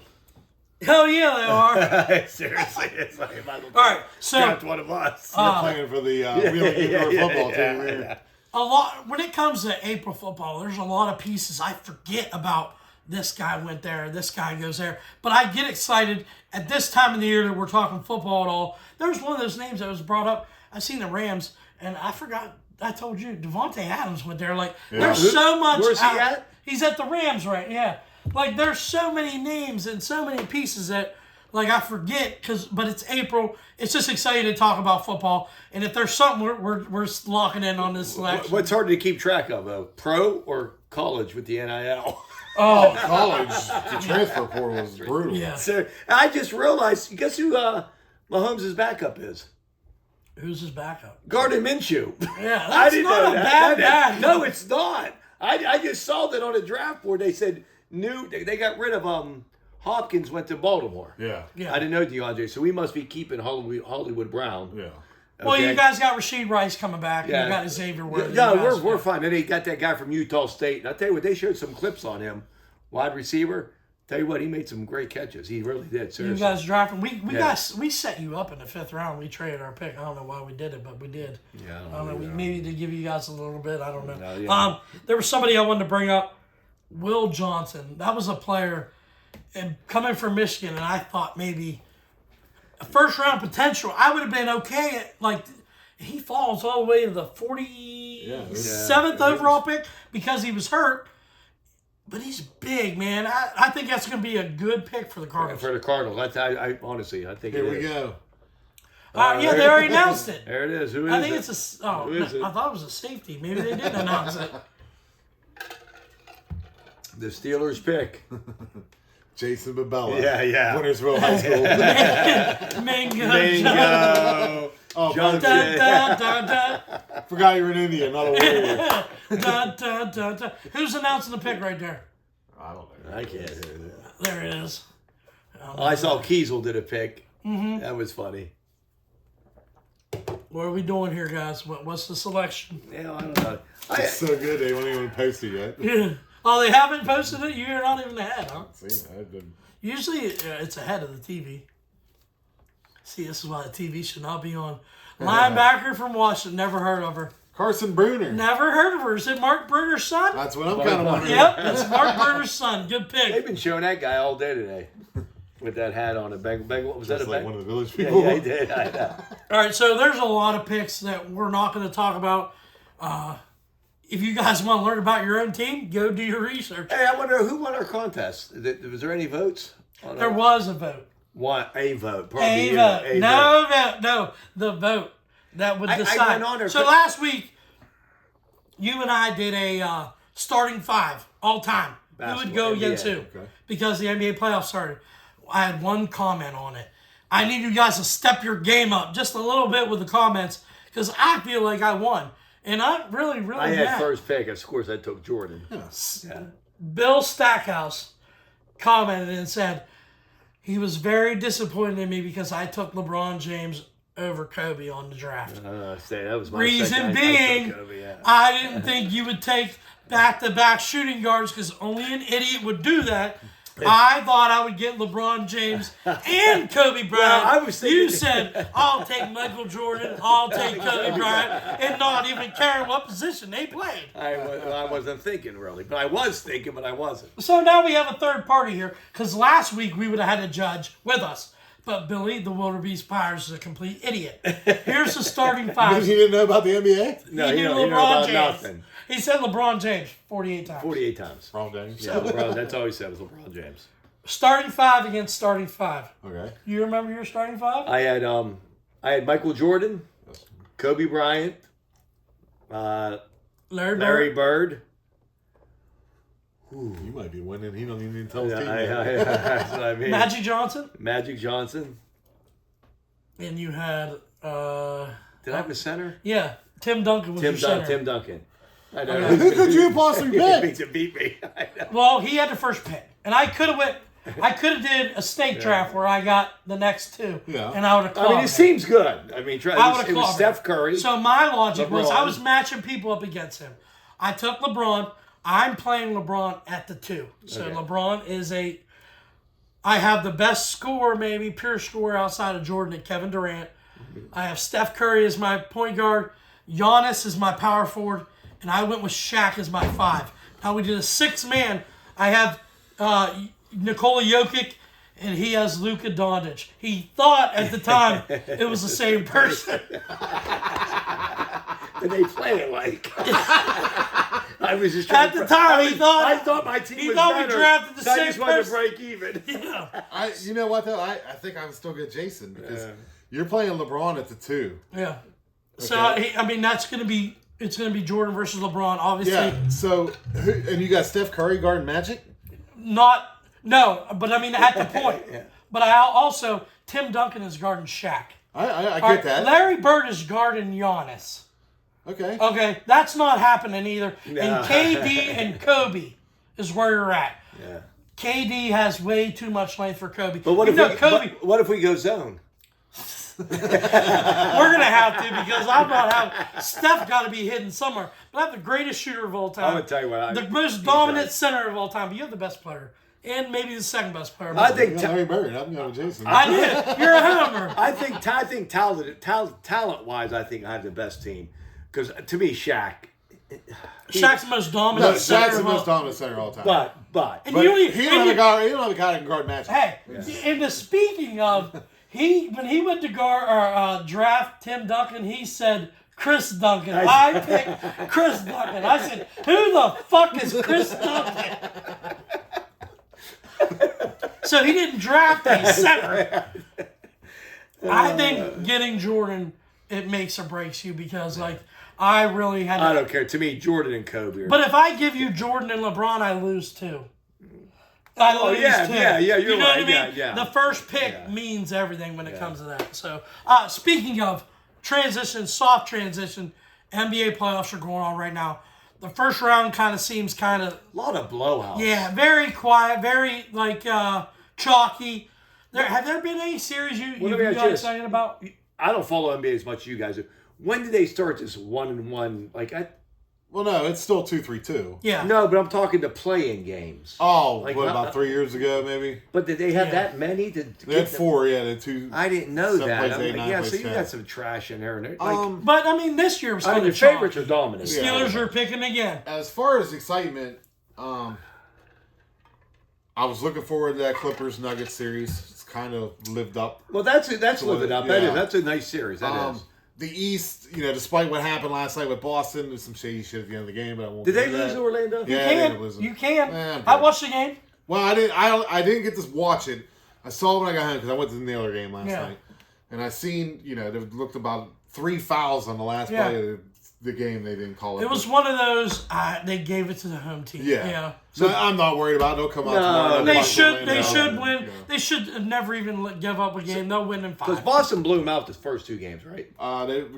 Hell yeah, they are. Seriously, it's like All right, so draft one of us. They're playing for the Wheeling Indoor Football Team. Here. a lot when it comes to April football, there's a lot of pieces I forget about. This guy went there, this guy goes there. But I get excited at this time of the year that we're talking football at all. There's one of those names that was brought up. I seen the Rams, and I forgot. I told you, Devontae Adams went there. Like, there's so much. Where's he at? He's at the Rams, right? Yeah. Like, there's so many names and so many pieces that, like, I forget. But it's April. It's just exciting to talk about football. And if there's something we're locking in on this selection. What's hard to keep track of, though? Pro or college with the NIL? Oh, College, the transfer portal is brutal. yeah. So I just realized, guess who Mahomes' backup is? Who's his backup? Gardner Minshew. Yeah, I that's didn't not know a that. bad. No, it's not. I just saw that on the draft board. They said they got rid of Hopkins went to Baltimore. Yeah. Yeah. I didn't know DeAndre, so we must be keeping Hollywood Brown. Yeah. Well, Okay. you guys got Rasheed Rice coming back. Yeah. And you got Xavier Worthy. No, You guys- we're fine. And they got that guy from Utah State. And I'll tell you what, they showed some clips on him. Wide receiver. Tell you what, he made some great catches. He really did. Seriously. You guys drafting. Yeah. We set you up in the 5th round. We traded our pick. I don't know why we did it, but we did. Yeah, I don't know. Maybe to give you guys a little bit. I don't know. No, yeah. There was somebody I wanted to bring up. Will Johnson. That was a player, and coming from Michigan, and I thought maybe a 1st round potential. I would have been okay at, like, he falls all the way to the 47th overall pick because he was hurt. But he's big, man. I think that's going to be a good pick for the Cardinals. For the Cardinals. I honestly, I think Here it we is. go. Yeah, they already announced it. There it is. Who is I think it? it's Who is it? I thought it was a safety. Maybe they didn't announce it. The Steelers pick. Jason Babella. Yeah. Wintersville High School. Mingo. Bingo. Oh, Johnson. Dun, dun, dun, dun, forgot you were an Indian, not a warrior. dun, dun, dun, dun. Who's announcing the pick right there? I don't know. I can't hear that. There it is. I saw Kiesel did a pick. Mm-hmm. That was funny. What are we doing here, guys? What's the selection? Yeah, I don't know. It's so good they won't even post it yet. Yeah. Oh, they haven't posted it? You're not even ahead, huh? See, I did. Usually it's ahead of the TV. See, this is why the TV should not be on. Linebacker from Washington. Never heard of her. Carson Bruner. Never heard of her. Is it Mark Bruner's son? That's what I'm kind of wondering. Yep, it's Mark Bruner's son. Good They've pick. been showing that guy all day today with that hat on. A Bengal. What was Just that? like A one Bengal? of the village people. Yeah, he did. I know. All right, so there's a lot of picks that we're not going to talk about. If you guys want to learn about your own team, go do your research. Hey, I wonder who won our contest. Was there any votes? There was a vote. A vote. A vote. No vote. No, the vote that would I decide. went on there, So but- last week, you and I did a starting 5 all time. Who would go Basketball, against who? Okay. Because the NBA playoffs started. I had one comment on it. I need you guys to step your game up just a little bit with the comments because I feel like I won. And I'm really, really I mad. had first pick. Of course, I took Jordan. Yeah. Bill Stackhouse commented and said he was very disappointed in me because I took LeBron James over Kobe on the draft. Say that was my Reason second. being, took Kobe, yeah. I didn't think you would take back-to-back shooting guards because only an idiot would do that. I thought I would get LeBron James and Kobe Bryant. I was thinking- You said, I'll take Michael Jordan, I'll take Kobe Bryant, and not even care what position they played. I wasn't thinking really, but I was thinking, but I wasn't. So now we have a third party here because last week we would have had a judge with us. But Billy, the Wildebeest Pirates, is a complete idiot. Here's the starting 5. He didn't know about the NBA? No, He you knew know LeBron about James. nothing. He said LeBron James 48 times. 48 times. Wrong James. Yeah, LeBron, that's all he said was LeBron James. Starting 5 against starting 5. Okay. You remember your starting 5? I had Michael Jordan, Kobe Bryant, Larry Bird. You might be winning. He don't even tell his Yeah, team. that's what I mean. Magic Johnson. Magic Johnson. And you had, Did I have a center? yeah, Tim Duncan was your center. Tim Duncan. I know. Okay. Who could you possibly pick? to beat me. I know. Well, he had the first pick. And I could have did a snake draft where I got the next 2. Yeah. And I would have I mean, it seems good. I mean, I would've it was called Steph him. Curry. So my logic was I LeBron. was matching people up against him. I took LeBron. I'm playing LeBron at the 2. So Okay. LeBron is I have the best score, maybe pure score outside of Jordan and Kevin Durant. I have Steph Curry as my point guard. Giannis is my power forward. And I went with Shaq as my 5. Now we did a 6-man. I have Nikola Jokic, and he has Luka Doncic. He thought at the time it was the same person. And they play it like. I was just trying At the time, I thought my team he was thought we better. drafted the so I same just wanted to person. break even. Yeah. You know what though? I think I would still get Jason because you're playing LeBron at the 2. Yeah. So Okay. I mean, it's gonna be Jordan versus LeBron, obviously. Yeah. So and you got Steph Curry guarding Magic? But I mean at the point. Yeah. But I also Tim Duncan is guarding Shaq. I All get right, that. Larry Bird is guarding Giannis. Okay. Okay, that's not happening either. No. And KD and Kobe is where you're at. Yeah. KD has way too much length for Kobe. But what Kobe? what if we go zone? We're gonna have to because I'm not having. Steph got to be hidden somewhere. But I'm the greatest shooter of all time. I'm gonna tell you what. The most dominant center of all time. But you have the best player, and maybe the second best player. I You think got Larry Bird. I'm going with Jason. I did. You're a homer. I think talent wise, I think I have the best team because to me, Shaq. Shaq's the most No, dominant center. Shaq's the of all- most dominant center of all time. But And But you don't he even- don't and have you- a guy. He don't have a guy that can guard Magic. Hey, and the speaking of, when he went to draft Tim Duncan, he said Chris Duncan. I picked Chris Duncan. I said, who the fuck is Chris Duncan? So he didn't draft a center. I think getting Jordan, it makes or breaks you because I really had. I don't care. To me, Jordan and Kobe. Are, But if I give you Jordan and LeBron, I lose too. I lose yeah, too. yeah, you're you know right, what I mean? yeah. The first pick means everything when it comes to that. So, speaking of transition, soft transition, NBA playoffs are going on right now. The first round kind of seems a lot of blowouts. very quiet, very chalky. Have there been any series you Let me ask you got this. excited about? I don't follow NBA as much as you guys do. When did they start this 1-1? Well, no, it's still 2-3-2. Yeah. No, but I'm talking the play-in games. Oh, Like, about 3 years ago, maybe? But did they have Yeah. that many? To They had 4, yeah. They had 2. I didn't know Seven that. plays I'm eight, like, nine yeah, plays so you 10. got some trash in there. And But I mean, this year was I kind mean, of the favorites are dominant. Steelers are picking again. As far as excitement, I was looking forward to that Clippers Nuggets series. It's kind of lived up. Well, that's living up. Yeah. That's a nice series. That is. The East, despite what happened last night with Boston, there's some shady shit at the end of the game, but I won't. Did get they into lose that. to Orlando? Yeah, they ended up You losing. can. Man, I watched the game. Well, I didn't get to watch it. I saw it when I got home because I went to the Naylor game last night, and I seen they looked about 3 fouls on the last play. the game they didn't call it. It was one of those. They gave it to the home team. Yeah. So I'm not worried about it. They'll come out tomorrow. They should win. Yeah. They should never even give up a game. They'll win in 5. Because Boston blew them out the first 2 games, right?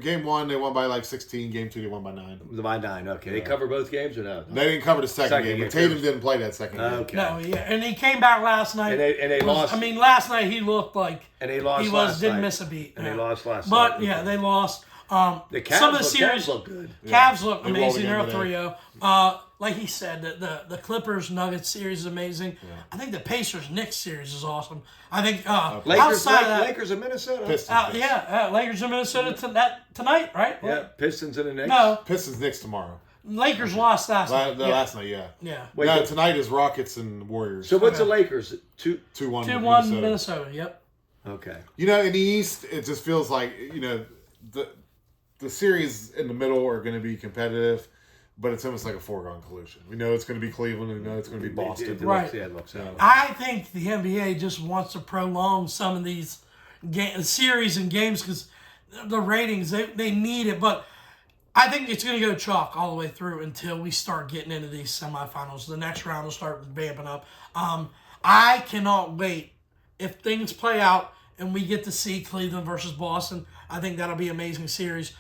Game 1, they won by like 16. Game 2, they won by 9. By 9, okay. They cover both games or no? They didn't cover the second game. But Tatum didn't play that second game. Okay. No, yeah. And he came back last night. And they lost. I mean, last night he looked like he lost didn't miss a beat. And they lost last night. But, yeah, they lost. The Cavs look good. Cavs look amazing. They're up 3-0. Like he said, the Clippers Nuggets series is amazing. Yeah. I think the Pacers Knicks series is awesome. I think Lakers in Minnesota. Lakers in Minnesota tonight, right? Yeah, Pistons and the Knicks. No, Pistons Knicks tomorrow. Lakers lost last night. Last night, yeah. Yeah. Wait, no, tonight is Rockets and Warriors. So what's the Lakers? 2-1 2-1 Minnesota. Yep. Okay. In the East, it just feels like the series in the middle are going to be competitive, but it's almost like a foregone conclusion. We know it's going to be Cleveland. We know it's going to be Boston. Right. I think the NBA just wants to prolong some of these series and games because the ratings, they need it. But I think it's going to go chalk all the way through until we start getting into these semifinals. The next round will start vamping up. I cannot wait. If things play out and we get to see Cleveland versus Boston, I think that'll be an amazing series.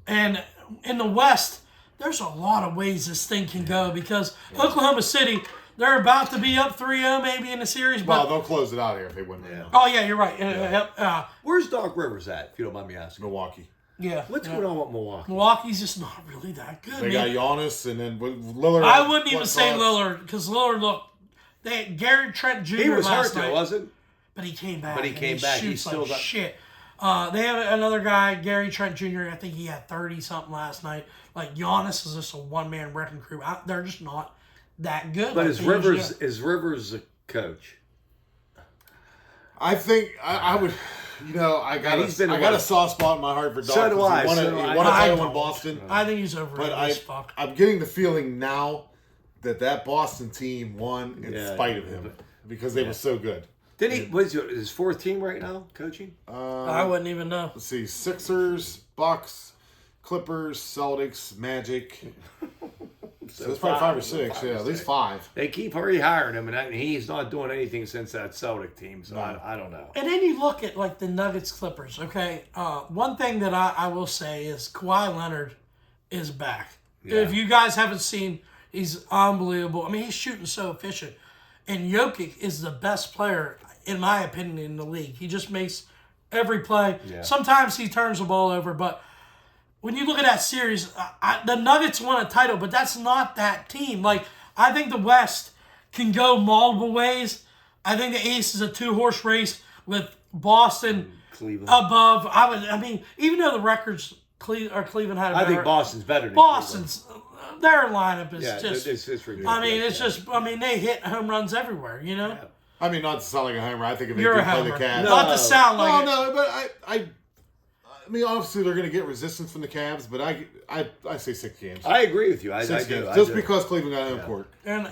And in the West, there's a lot of ways this thing can go because Oklahoma City, they're about to be up 3-0 maybe in the series. But they'll close it out here if they win. Yeah. Oh, yeah, you're right. Where's Doc Rivers at, if you don't mind me asking? Milwaukee. Yeah. What's going on with Milwaukee? Milwaukee's just not really that good. They got Giannis and then Lillard. I wouldn't even say Lillard because Lillard looked. They had Gary Trent Jr. He was last hurt, night, wasn't? But he came back. He's still like shit. They have another guy, Gary Trent Jr. I think he had 30-something last night. Like, Giannis is just a one-man wrecking crew. They're just not that good. But is Rivers a coach? I think I would. I got a soft spot in my heart for Doc. So do I. He won a title in Boston. I think he's overrated as fuck. I'm getting the feeling now that Boston team won in spite of him because they were so good. Did he? What is his 4th team right now coaching? I wouldn't even know. Let's see: Sixers, Bucks, Clippers, Celtics, Magic. So it's probably 5 or 6. Yeah, at least 5. They keep rehiring him, and he's not doing anything since that Celtic team. So I don't know. And then you look at like the Nuggets Clippers. Okay, one thing that I will say is Kawhi Leonard is back. Yeah. If you guys haven't seen, he's unbelievable. I mean, he's shooting so efficient. And Jokic is the best player, in my opinion, in the league. He just makes every play. Yeah. Sometimes he turns the ball over, but when you look at that series, the Nuggets won a title, but that's not that team. Like, I think the West can go multiple ways. I think the East is a 2-horse race with Boston Cleveland above. Even though the records Cleveland had a better, I think Boston's better than Boston's. Their lineup is it's ridiculous. I mean, it's just. I mean, they hit home runs everywhere. Yeah. I mean, not to sound like a homer. I think if they do play the Cavs, not to sound like. No, but I mean, obviously they're going to get resistance from the Cavs, but I say 6 games. I agree with you. I do. Just because Cleveland got home court. And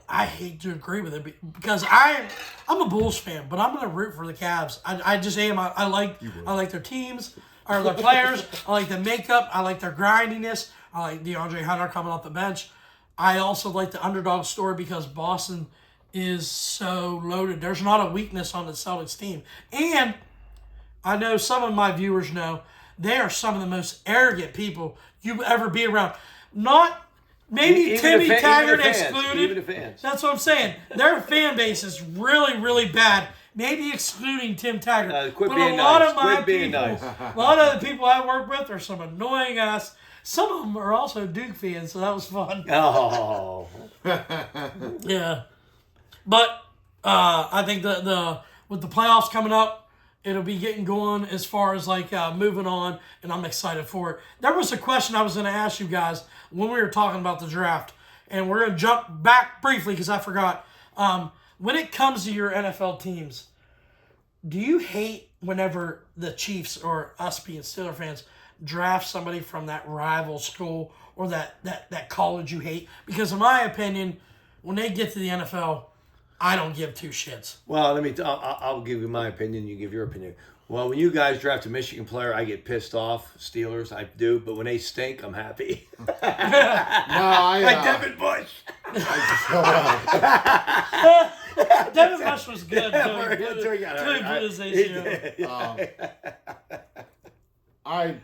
I hate to agree with it because I'm a Bulls fan, but I'm going to root for the Cavs. I just am. I like their teams or their players. I like the makeup. I like their grindiness. I like DeAndre Hunter coming off the bench. I also like the underdog story because Boston is so loaded. There's not a weakness on the Celtics team. And I know some of my viewers know they are some of the most arrogant people you ever be around. Not maybe Timmy Taggart excluded. Even the fans. That's what I'm saying. Their fan base is really, really bad. Maybe excluding Tim Taggart. Quit but being a lot nice. of my Quit being people, nice. a lot of the people I work with are some annoying ass. Some of them are also Duke fans, so that was fun. Oh. Yeah. But I think the with the playoffs coming up, it'll be getting going as far as like moving on, and I'm excited for it. There was a question I was going to ask you guys when we were talking about the draft, and we're going to jump back briefly because I forgot. When it comes to your NFL teams, do you hate whenever the Chiefs or us being Steeler fans draft somebody from that rival school or that college you hate? Because in my opinion, when they get to the NFL, I don't give 2 shits. Well, I'll give you my opinion. You give your opinion. Well, when you guys draft a Michigan player, I get pissed off. Steelers, I do. But when they stink, I'm happy. No, I Like Devin Bush. Devin Bush was good. I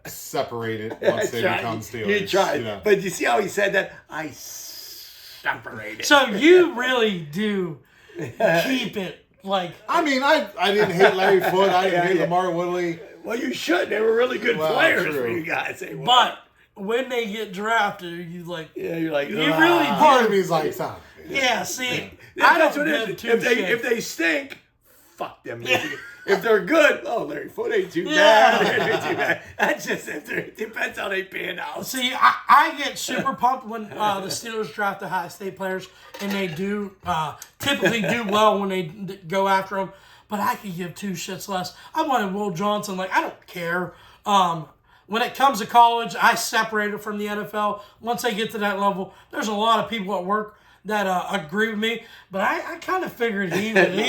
separate it once they become Steelers. You tried. But you see how he said that? I separate it. So you really do keep it like... I mean, I didn't hate Larry Foote. I didn't hate Lamar Woodley. Well, you should. They were really good players for you guys. But when they get drafted, you like... Yeah, you're like... You really do. Part of me's like, stop. Yeah, see, I don't give two shits. If they stink, fuck them. If they're good, Larry Foote ain't too bad. That's just it depends how they pan out. See, I get super pumped when the Steelers draft the high state players, and they do typically do well when they go after them. But I could give two shits less. I wanted Will Johnson. Like, I don't care. When it comes to college, I separate it from the NFL. Once they get to that level, there's a lot of people at work that agree with me, but I kind of figured he would.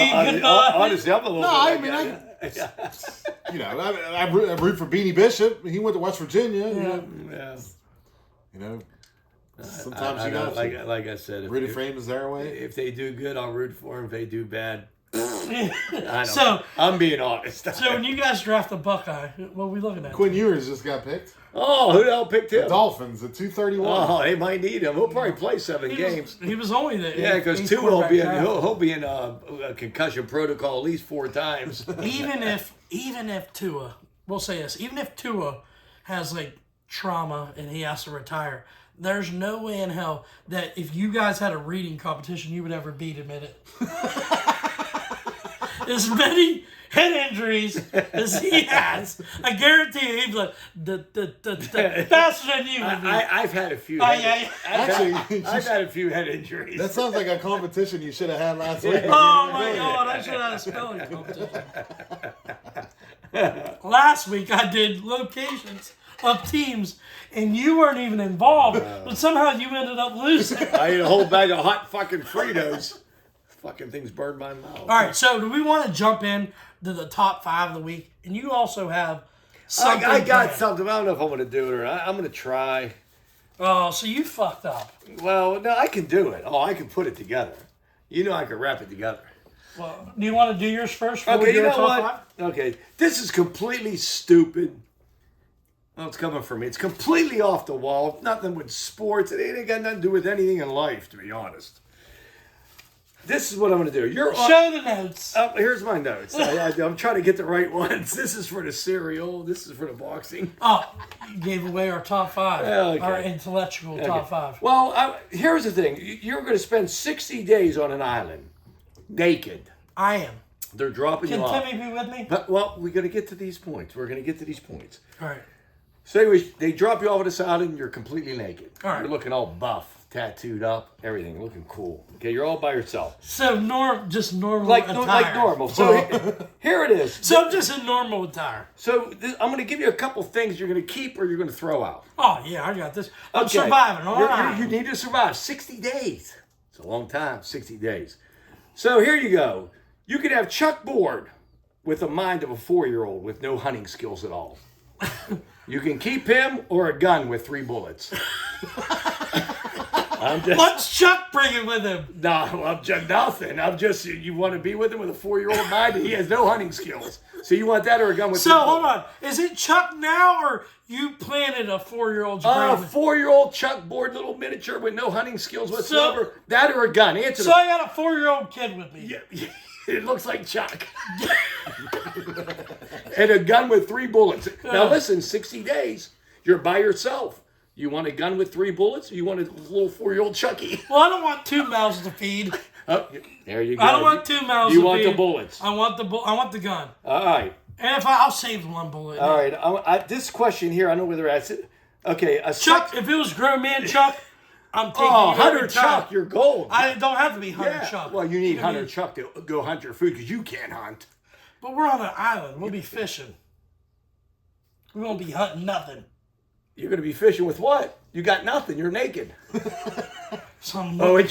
Honestly, I'm a little I root for Beanie Bishop. He went to West Virginia. Sometimes you got like I said, root for him is their way. If they do good, I'll root for them. If they do bad, So I'm being honest. So when you guys draft a Buckeye, what are we looking at? Quinn Ewers just got picked. Oh, who the hell picked him? The Dolphins at 231. Oh, they might need him. He'll probably play 7 games. He was only the because Tua will be he'll be in a concussion protocol at least 4 times. even if Tua, we'll say this, even if Tua has like trauma and he has to retire, there's no way in hell that if you guys had a reading competition, you would ever beat him in it. As many head injuries as he has, I guarantee you he'd be like, faster than you. I've had a few. I've had a few head injuries. That sounds like a competition you should have had last week. Oh my God, I should have had a spelling competition. Last week I did locations of teams, and you weren't even involved, but somehow you ended up losing. I ate a whole bag of hot fucking Fritos. Fucking things burned my mouth. All right, so do we want to jump in to the top 5 of the week? And you also have something. I got something. I don't know if I'm going to do it or not. I'm going to try. Oh, so you fucked up. Well, no, I can do it. Oh, I can put it together. You know I can wrap it together. Well, do you want to do yours first? Okay, you know what? Okay, this is completely stupid. Well, it's coming from me. It's completely off the wall. Nothing with sports. It ain't got nothing to do with anything in life, to be honest. This is what I'm going to do. Show the notes. Here's my notes. I'm trying to get the right ones. This is for the cereal. This is for the boxing. Oh, you gave away our top 5. Okay. Our intellectual top 5. Well, here's the thing. You're going to spend 60 days on an island, naked. I am. They're dropping you off. Can Timmy be with me? But, well, we're going to get to these points. All right. So anyways, they drop you off at this island, and you're completely naked. All right. You're looking all buff. Tattooed up, everything looking cool. Okay, you're all by yourself. So just normal like attire. Like normal. So here it is. So I'm just in normal attire. So I'm going to give you a couple things you're going to keep or you're going to throw out. Oh yeah, I got this. I'm surviving. All right. You need to survive 60 days. It's a long time. 60 days. So here you go. You could have Chuck Board with the mind of a 4-year-old with no hunting skills at all. You can keep him or a gun with 3 bullets. What's Chuck bringing with him? No, I'm just nothing. You want to be with him with a 4-year-old mind and he has no hunting skills. So you want that or a gun with 3 bullets? So hold on. Is it Chuck now or you planted a 4-year-old's brain? A 4-year-old Chuck Board little miniature with no hunting skills whatsoever. That or a gun. Answer. So I got a 4-year-old kid with me. Yeah, it looks like Chuck. And a gun with 3 bullets. Now listen, 60 days. You're by yourself. You want a gun with 3 bullets, or you want a little 4-year-old Chucky? Well, I don't want 2 mouths to feed. Oh, there you go. I don't want 2 mouths to feed. You want the bullets. I want the gun. All right. And if I'll save 1 bullet. All right. This question here, I know where they're at. Okay. Chuck, if it was grown man Chuck, I'm taking Hunter Chuck, you're gold. I don't have to be Hunter Chuck. Well, you need Hunter Chuck to go hunt your food because you can't hunt. But we're on an island. We'll be fishing. We won't be hunting nothing. You're going to be fishing with what? You got nothing. You're naked. It's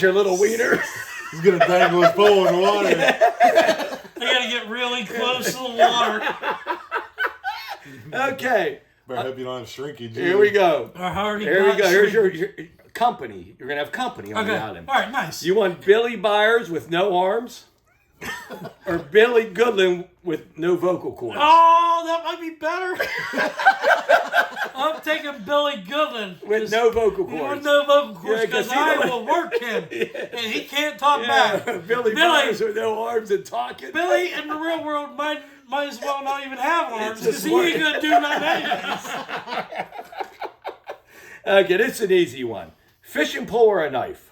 your little wiener? He's going to dangle his pole in the water. They gotta get really close to the water. Okay. Better hope you don't have shrinkage. Here we go. Here we go. Here's your company. You're going to have company on the island. All right, nice. You want Billy Byers with no arms? Or Billy Goodwin with no vocal cords? Oh, that might be better. I'm taking Billy Goodwin. With no vocal cords. With no vocal cords, Yeah, because 'cause he I don't- will work him. And he can't talk Yeah, back. Billy Byers with no arms and talking. Billy in the real world might as well not even have arms, It's because he ain't going to do nothing anyways. Okay, this is an easy one. Fishing pole or a knife?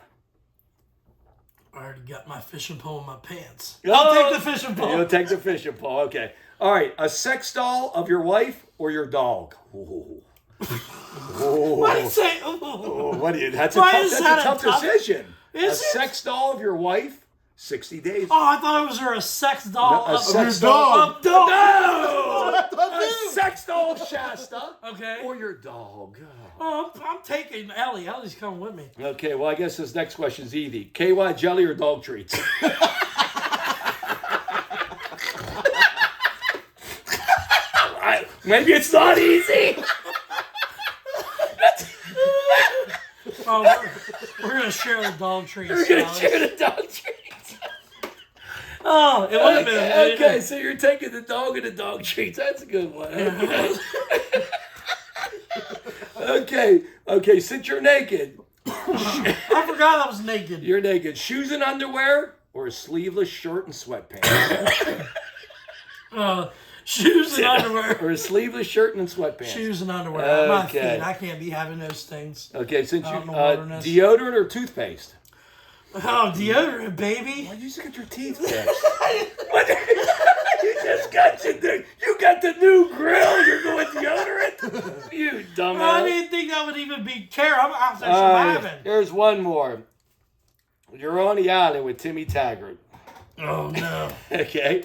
I already got my fishing pole in my pants. Oh, I'll take the fishing pole. You'll take the fishing pole. Okay. All right. A sex doll of your wife or your dog? Ooh. Why do you say, ooh? Oh, what do you? That's Why a is tough, that that's a a tough tough- decision. Is a it? sex doll of your wife, 60 days. Oh, I thought it was a sex doll. A sex your doll. dog. dog. No! A sex doll of Shasta. Okay. Or your dog. Oh, I'm taking Ellie. Ellie's coming with me. Okay, well, I guess this next question's easy. KY jelly or dog treats? Maybe it's not easy. Oh, we're going to share the dog treats. We're going to Alex. share the dog treats. Oh, it would have been. Okay, so you're taking the dog and the dog treats. That's a good one. Okay, since you're naked, I forgot I was naked. you're naked. Shoes and underwear or a sleeveless shirt and sweatpants? Shoes and underwear. Or a sleeveless shirt and sweatpants? Shoes and underwear. My Okay. feet. I can't be having those things. Okay, since you Out in the wilderness. deodorant or toothpaste? Oh, deodorant, baby. Why'd you just get your teeth fixed? You just got you got the new grill. You're going deodorant. You dumbass. I didn't think that would even be care. I'm out there surviving. Here's one more. You're on the island with Timmy Taggart. Oh no. Okay.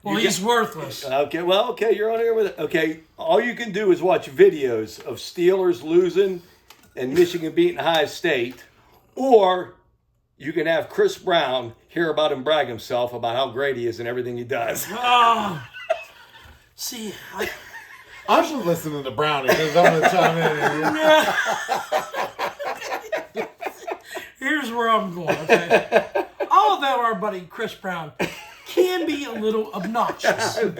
Well, he's worthless. Okay. Well, okay. You're on here with it. Okay. All you can do is watch videos of Steelers losing and Michigan beating Ohio State, or you can have Chris Brown hear about him brag himself about how great he is and everything he does. Oh. See, I'm just listening to Brownie because I'm going to chime in. here's where I'm going, okay? Although our buddy Chris Brown can be a little obnoxious. In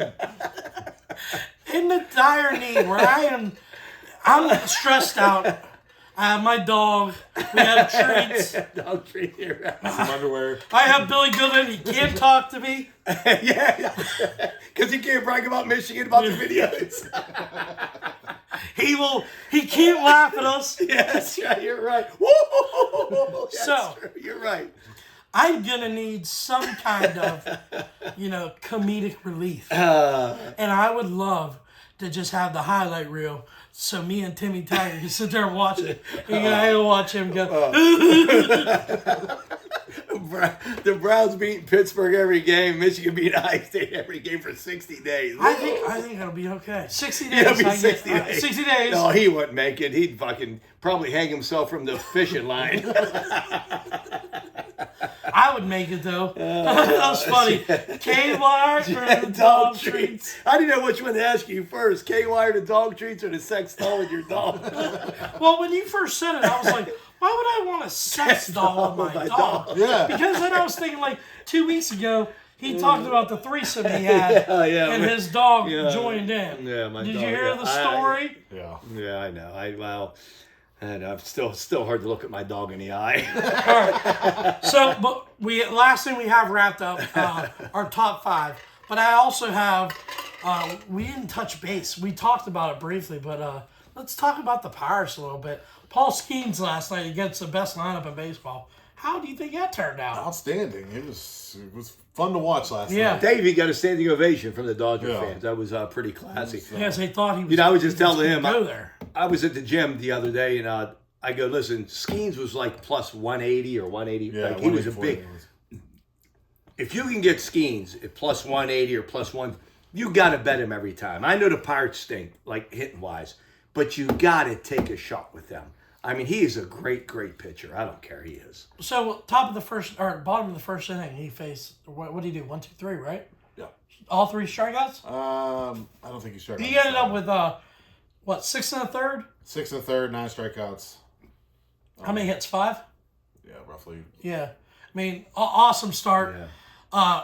the dire need where I'm stressed out. I have my dog. We have treats. Dog treat here. Some underwear. I have Billy Goodwin. He can't talk to me. Yeah. Because he can't brag about Michigan about the videos. He can't laugh at us. Yes, yeah, you're right. Woo! That's So- true. You're right. I'm going to need some kind of, comedic relief. And I would love to just have the highlight reel so me and Timmy Tiger can sit there and watch it. And I'll watch him go, The Browns beat Pittsburgh every game. Michigan beat Ohio State every game for 60 days. I think it'll be okay. 60 days. It'll be I 60 get- days. 60 days. No, he wouldn't make it. He'd fucking probably hang himself from the fishing line. I would make it, though. That was funny. K-Wire for the dog treats. I didn't know which one to ask you first. KY or the dog treats or the sex doll with your dog? Well, when you first said it, I was like, why would I want a sex doll with my dog? Yeah. Because then I was thinking, 2 weeks ago, he talked about the threesome he had, Yeah, and man. his dog Yeah. joined in. Yeah, my Did dog, you hear yeah. the story? Yeah. Yeah, I know. And I'm still hard to look at my dog in the eye. So, but last thing we have wrapped up our top 5. But I also have we didn't touch base. We talked about it briefly, but let's talk about the Pirates a little bit. Paul Skeens last night against the best lineup in baseball. How do you think that turned out? Outstanding. It was fun to watch last Yeah. night. Davey got a standing ovation from the Dodger Yeah. fans. That was pretty classy. Yes, they thought he was. I was just he was telling him. gonna go there. I was at the gym the other day, and I go, listen, Skeens was like plus 180 or 180. Yeah, Like, he was a 184 big. it was. If you can get Skeens at plus 180 or plus 1, you got to bet him every time. I know the Pirates stink, like hitting wise, but you got to take a shot with them. I mean, he is a great, great pitcher. I don't care. He is. So top of the first or bottom of the first inning, he faced what did he do? 1, 2, 3, right? Yeah. All 3 strikeouts. I don't think he struck. He ended up with 6 1/3. 6 1/3, 9 strikeouts. How many hits? 5. Yeah, roughly. Yeah, I mean, awesome start. Yeah.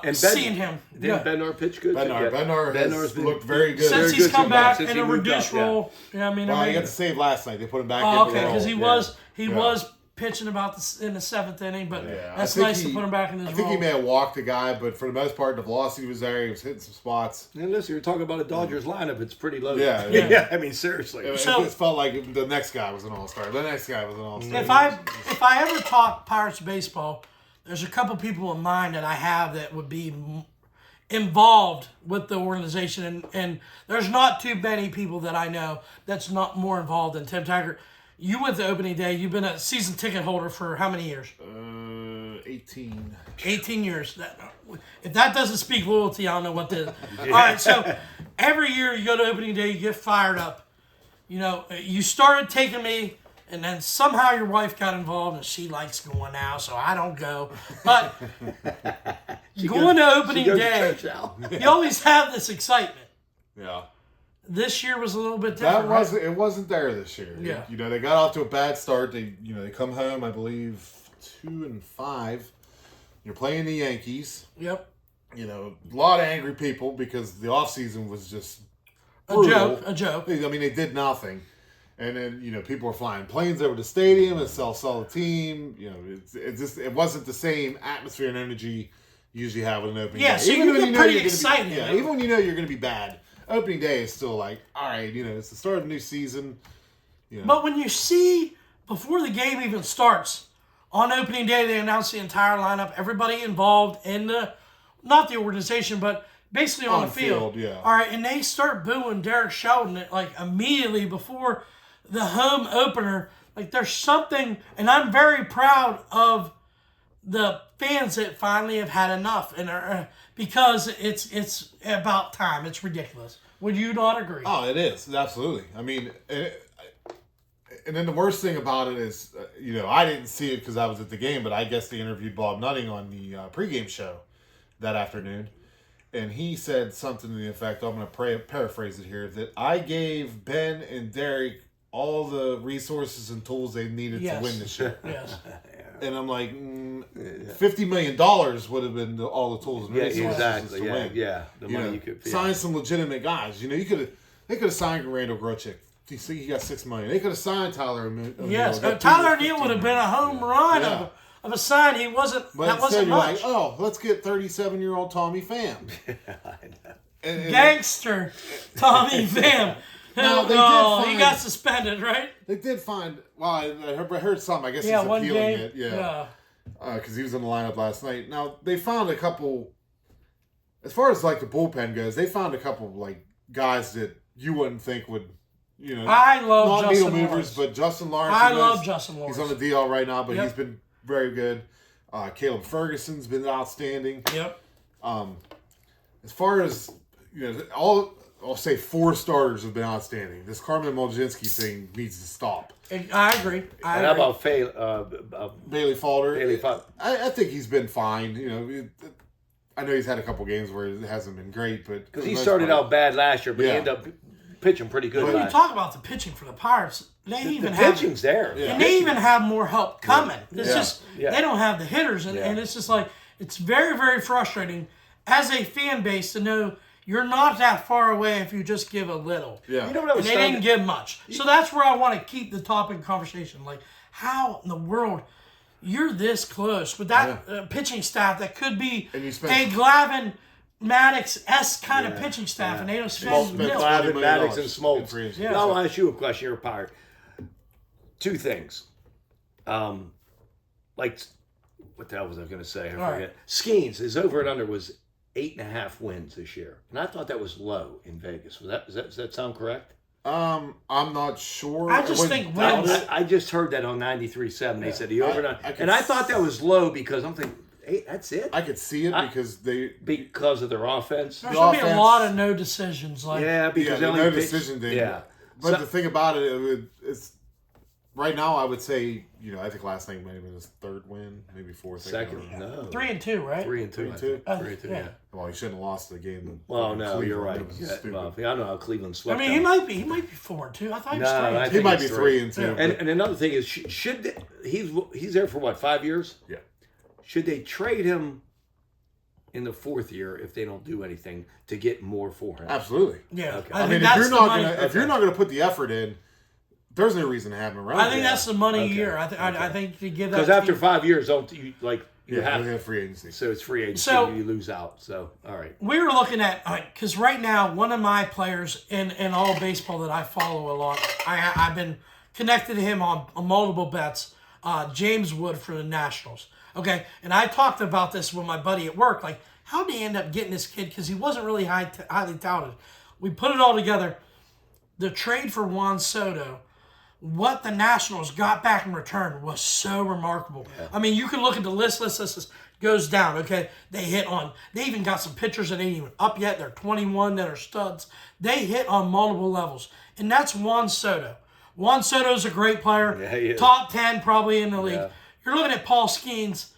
And seeing him. Didn't Bednar pitch good? Bednar has looked very good. Since Very he's good come so back far, since in he a moved reduced up, yeah. role. Yeah, I mean, Well, he got the save last night. They put him back in the okay, role. because he Yeah. was pitching about in the 7th inning, but Yeah, that's I think nice to put him back in his I think role. he may have walked the guy, but for the most part, the velocity was there. He was hitting some spots. And listen, you're talking about a Dodgers lineup. It's pretty low. Yeah, yeah. I mean, seriously. It So- just felt like the next guy was an all-star. The next guy was an all-star. If I ever talk Pirates baseball, there's a couple people in mind that I have that would be involved with the organization, and there's not too many people that I know that's not more involved than Tim Taggart. You went to opening day. You've been a season ticket holder for how many years? 18. 18 years. If that doesn't speak loyalty, I don't know what to. All right, so every year you go to opening day, you get fired up. You know, you started taking me, and then somehow your wife got involved, and she likes going now, so I don't go. But going to opening day, you always have this excitement. Yeah. This year was a little bit different. It wasn't there this year. Yeah. You know, they got off to a bad start. They come home, I believe, 2-5. You're playing the Yankees. Yep. You know, a lot of angry people because the offseason was just A brutal. joke. I mean, they did nothing. And then, people were flying planes over the stadium and sell the team. You know, it wasn't the same atmosphere and energy you usually have with an opening day. So you get pretty excited. Even when you know you're going to be bad. Opening day is still like, all right, it's the start of the new season. But when you see, before the game even starts, on opening day, they announce the entire lineup, everybody involved in not the organization, but basically on the field. Yeah. All right, and they start booing Derek Shelton immediately before the home opener. Like, there's something, and I'm very proud of the fans that finally have had enough, and because it's about time. It's ridiculous. Would you not agree? Oh, it is. Absolutely. I mean, and then the worst thing about it is, I didn't see it because I was at the game, but I guess they interviewed Bob Nutting on the pregame show that afternoon. And he said something to the effect, I'm going to paraphrase it here, that I gave Ben and Derek all the resources and tools they needed to win this year. Yes. And I'm like, $50 million would have been all the tools and resources to win. Yeah, the money you could sign some legitimate guys. They could have signed Randall Grochek. He got $6 million. They could have signed Tyler O'Neill. Yes, Tyler O'Neill would have been a home run of a sign. He wasn't. But that wasn't much. Like, let's get 37-year-old Tommy Pham. Gangster Tommy Pham. He got suspended, right? They did find. Well, I heard something. I guess he's one appealing game. it. Yeah. Because he was in the lineup last night. Now they found a couple. As far as the bullpen goes, they found a couple guys that you wouldn't think would. I love not Justin needle movers, Lawrence. but Justin Lawrence. I love Justin Lawrence. He's on the DL right now, but Yep. he's been very good. Caleb Ferguson's been outstanding. Yep. As far as I'll say 4 starters have been outstanding. This Carmen Molzinski thing needs to stop. I agree. How about Bailey Falter? I I think he's been fine. I know he's had a couple games where it hasn't been great, but because he started out bad last year, but he ended up pitching pretty good. When you talk about the pitching for the Pirates, the pitching's there, and they even have more help coming. It's just they don't have the hitters, and it's just it's very, very frustrating as a fan base to know you're not that far away if you just give a little. Yeah. You know what I was and they didn't give much. So that's where I want to keep the topic conversation. Like, how in the world you're this close with that pitching staff that could be a Glavin Maddox-esque kind of pitching staff, and they don't spend Glavin, Maddox, and Smoltz. Yeah. Now I'll ask you a question. You're a Pirate. 2 things. What the hell was I going to say? I forget. Right. Skeens, his over and under was 8.5 wins this year, and I thought that was low in Vegas. Does that sound correct? I'm not sure. I just think wins. I just heard that on 93.7. They said the over and under, and I thought that was low because I'm thinking, hey, that's it. I could see it because of their offense. There's going to be a lot of no decisions. Because the no decision thing. Yeah. But the thing about it's right now, I would say, I think last night might have been his third win, maybe fourth. Second, no. 3-2, right? 3-2. 3-2? 3-2, yeah. Well, he shouldn't have lost the game. Well, no, you're right. It was Yeah, stupid. well, I don't know how Cleveland I swept mean, them. he might be 4-2. I thought he was No, 3. I He think might be it's 3-2. And another thing is, he's there for what, 5 years? Yeah. Should they trade him in the fourth year if they don't do anything to get more for him? Absolutely. Yeah. Okay. I I think mean, that's if the you're money. not gonna put the effort in, there's no reason to have him around. I think that's the money Okay. year. I think to give that. Because after team- 5 years, don't you you Yeah, have we have free agency. so it's free agency. So- you lose out. So all right. we were looking at because right now one of my players in all baseball that I follow a lot, I've been connected to him on multiple bets. James Wood for the Nationals. Okay, and I talked about this with my buddy at work. Like, how did he end up getting this kid? Because he wasn't really highly touted. We put it all together. The trade for Juan Soto, what the Nationals got back in return was so remarkable. Yeah. I mean, you can look at the list goes down, okay? They even got some pitchers that ain't even up yet. They're 21 that are studs. They hit on multiple levels. And that's Juan Soto. Juan Soto's a great player. Yeah, he is. Top 10 probably in the league. Yeah. You're looking at Paul Skeens,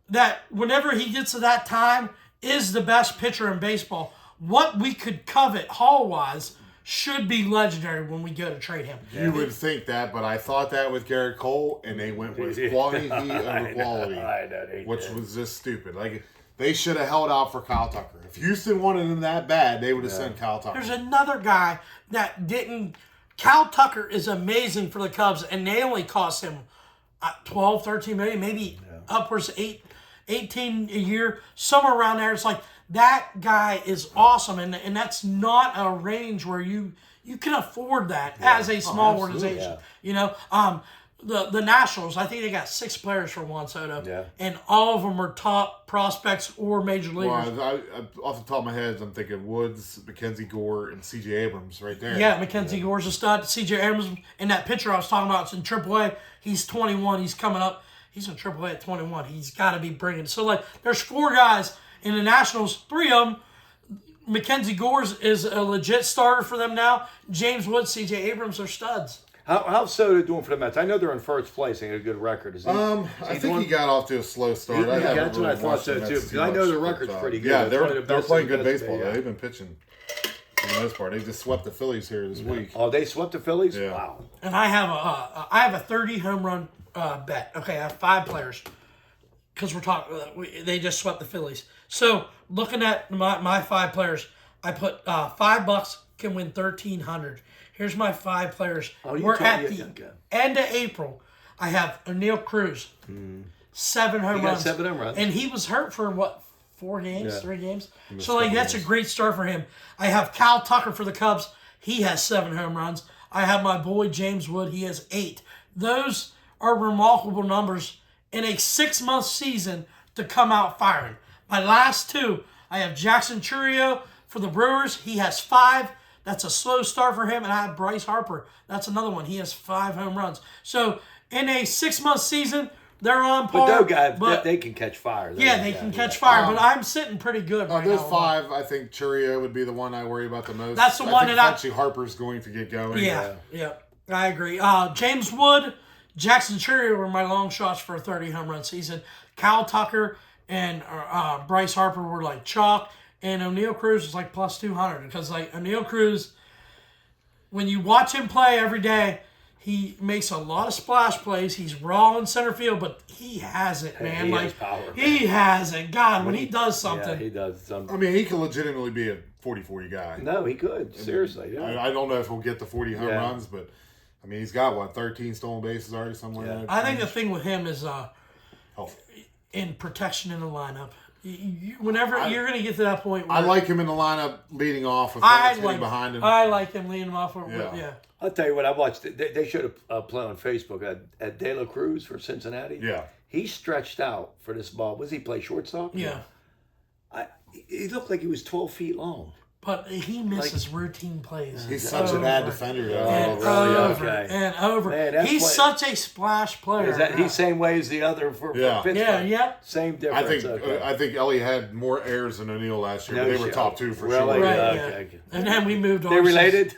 that whenever he gets to that time, is the best pitcher in baseball. What we could covet Hall-wise should be legendary when we go to trade him. You would think that, but I thought that with Garrett Cole, and they went with quality over quality, which was just stupid. Like, they should have held out for Kyle Tucker. If Houston wanted him that bad, they would have sent Kyle Tucker. There's another guy that didn't. Cal Tucker is amazing for the Cubs, and they only cost him 12, 13 million, maybe upwards of 18 a year, somewhere around there. It's like, that guy is awesome, and that's not a range where you can afford that as a small organization. Yeah. The Nationals, I think they got 6 players for Juan Soto, Yeah. and all of them are top prospects or major leaguers. Well, off the top of my head, I'm thinking Woods, Mackenzie Gore, and C.J. Abrams right there. Yeah, Mackenzie Gore's a stud. C.J. Abrams, and that pitcher I was talking about, is in AAA. He's 21. He's coming up. He's in AAA at 21. He's got to be bringing it. So, like, there's 4 guys in the Nationals. 3 of them, Mackenzie Gore is a legit starter for them now. James Wood, C.J. Abrams are studs. How's Soto doing for the Mets? I know they're in first place and a good record. Is he? I think he got off to a slow start. That's what I thought so too. Because I know the record's pretty good. Yeah, It's they're one of the best playing in the good best baseball. league, yeah. They've been pitching for the most part. They just swept the Phillies here this week. Oh, they swept the Phillies? Yeah. Wow. And I have a 30 home run bet. Okay, I have 5 players because we're talking. They just swept the Phillies. So looking at my 5 players, I put $5 can win 1,300. Here's my 5 players. We're at the end of April. I have O'Neal Cruz, 7 home runs. 7 home runs. And he was hurt for what? 4 games, Yeah. 3 games. So like that's a great start for him. I have Cal Tucker for the Cubs. He has 7 home runs. I have my boy James Wood. He has 8. Those are remarkable numbers in a 6-month season to come out firing. My last 2, I have Jackson Chourio for the Brewers. He has 5. That's a slow start for him. And I have Bryce Harper. That's another one. He has 5 home runs. So in a 6-month season, they're on par. But those guys, they can catch fire. They can catch fire. But I'm sitting pretty good right Those now. 5, I think Chourio would be the one I worry about the most. That's the one that actually Harper's going to get going. Yeah, I agree. James Wood, Jackson Chourio were my long shots for a 30 home run season. Cal Tucker and Bryce Harper were like chalk. And O'Neal Cruz was like plus 200 because like O'Neal Cruz, when you watch him play every day, he makes a lot of splash plays. He's raw in center field, but he has it, man. He like has power, he has it. God, when he does something, Yeah, he does something. I mean, he could legitimately be a 40-40 guy. No, he could. Seriously. Yeah. I don't know if he'll get the 40 home runs, but I mean, he's got 13 stolen bases already somewhere. Yeah. In that I think the range. thing with him is in protection in the lineup. Whenever you're going to get to that point where I like him in the lineup leading off with behind him. I like him leading him off. Yeah. I'll tell you what, I watched. They showed a play on Facebook at De La Cruz for Cincinnati. Yeah. He stretched out for this ball. Was he play shortstop? Yeah. He looked like he was 12 feet long. But he misses routine plays. He's such a bad defender, though. And really? over Okay. and over. Man, He's such a splash player. Is that he's same way as the other for Pittsburgh? Yeah. Same difference. I think Ellie had more errors than O'Neal last year. No but they were shit. top 2 for Really? sure. Right, Okay. And then we moved on. They related?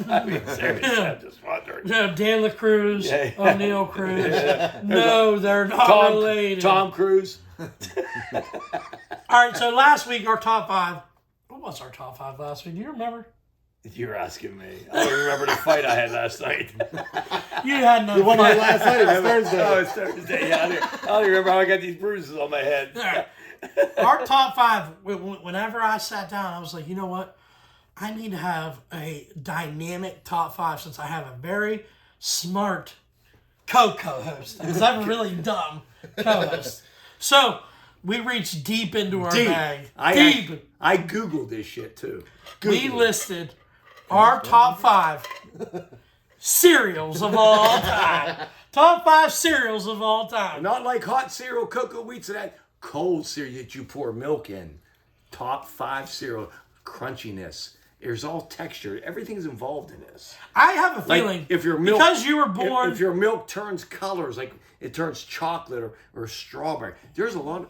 I mean, seriously, I'm just wondering. No, Dan LaCruz, Yeah. O'Neal Cruz. No, they're not related. Tom Cruise. All right, so last week, our top 5. What was our top 5 last week? Do you remember? You're asking me. I don't remember the fight I had last night. You had no The one fight. last night, it was Thursday. Oh, it's Thursday. Yeah, I don't remember how I got these bruises on my head. All right. Our top 5, whenever I sat down, I was like, you know what? I need to have a dynamic top 5 since I have a very smart co-host. Because I'm a really dumb co-host. So, we reached deep into our bag. I Googled this shit, too. We listed our top 5 cereals of all time. Top 5 cereals of all time. Not like hot cereal, cocoa wheats, and that cold cereal that you pour milk in. Top 5 cereal. Crunchiness. There's all texture. Everything's involved in this. I have a Like, feeling, if your milk, because you were born... If your milk turns colors, like it turns chocolate or strawberry. There's a lot. It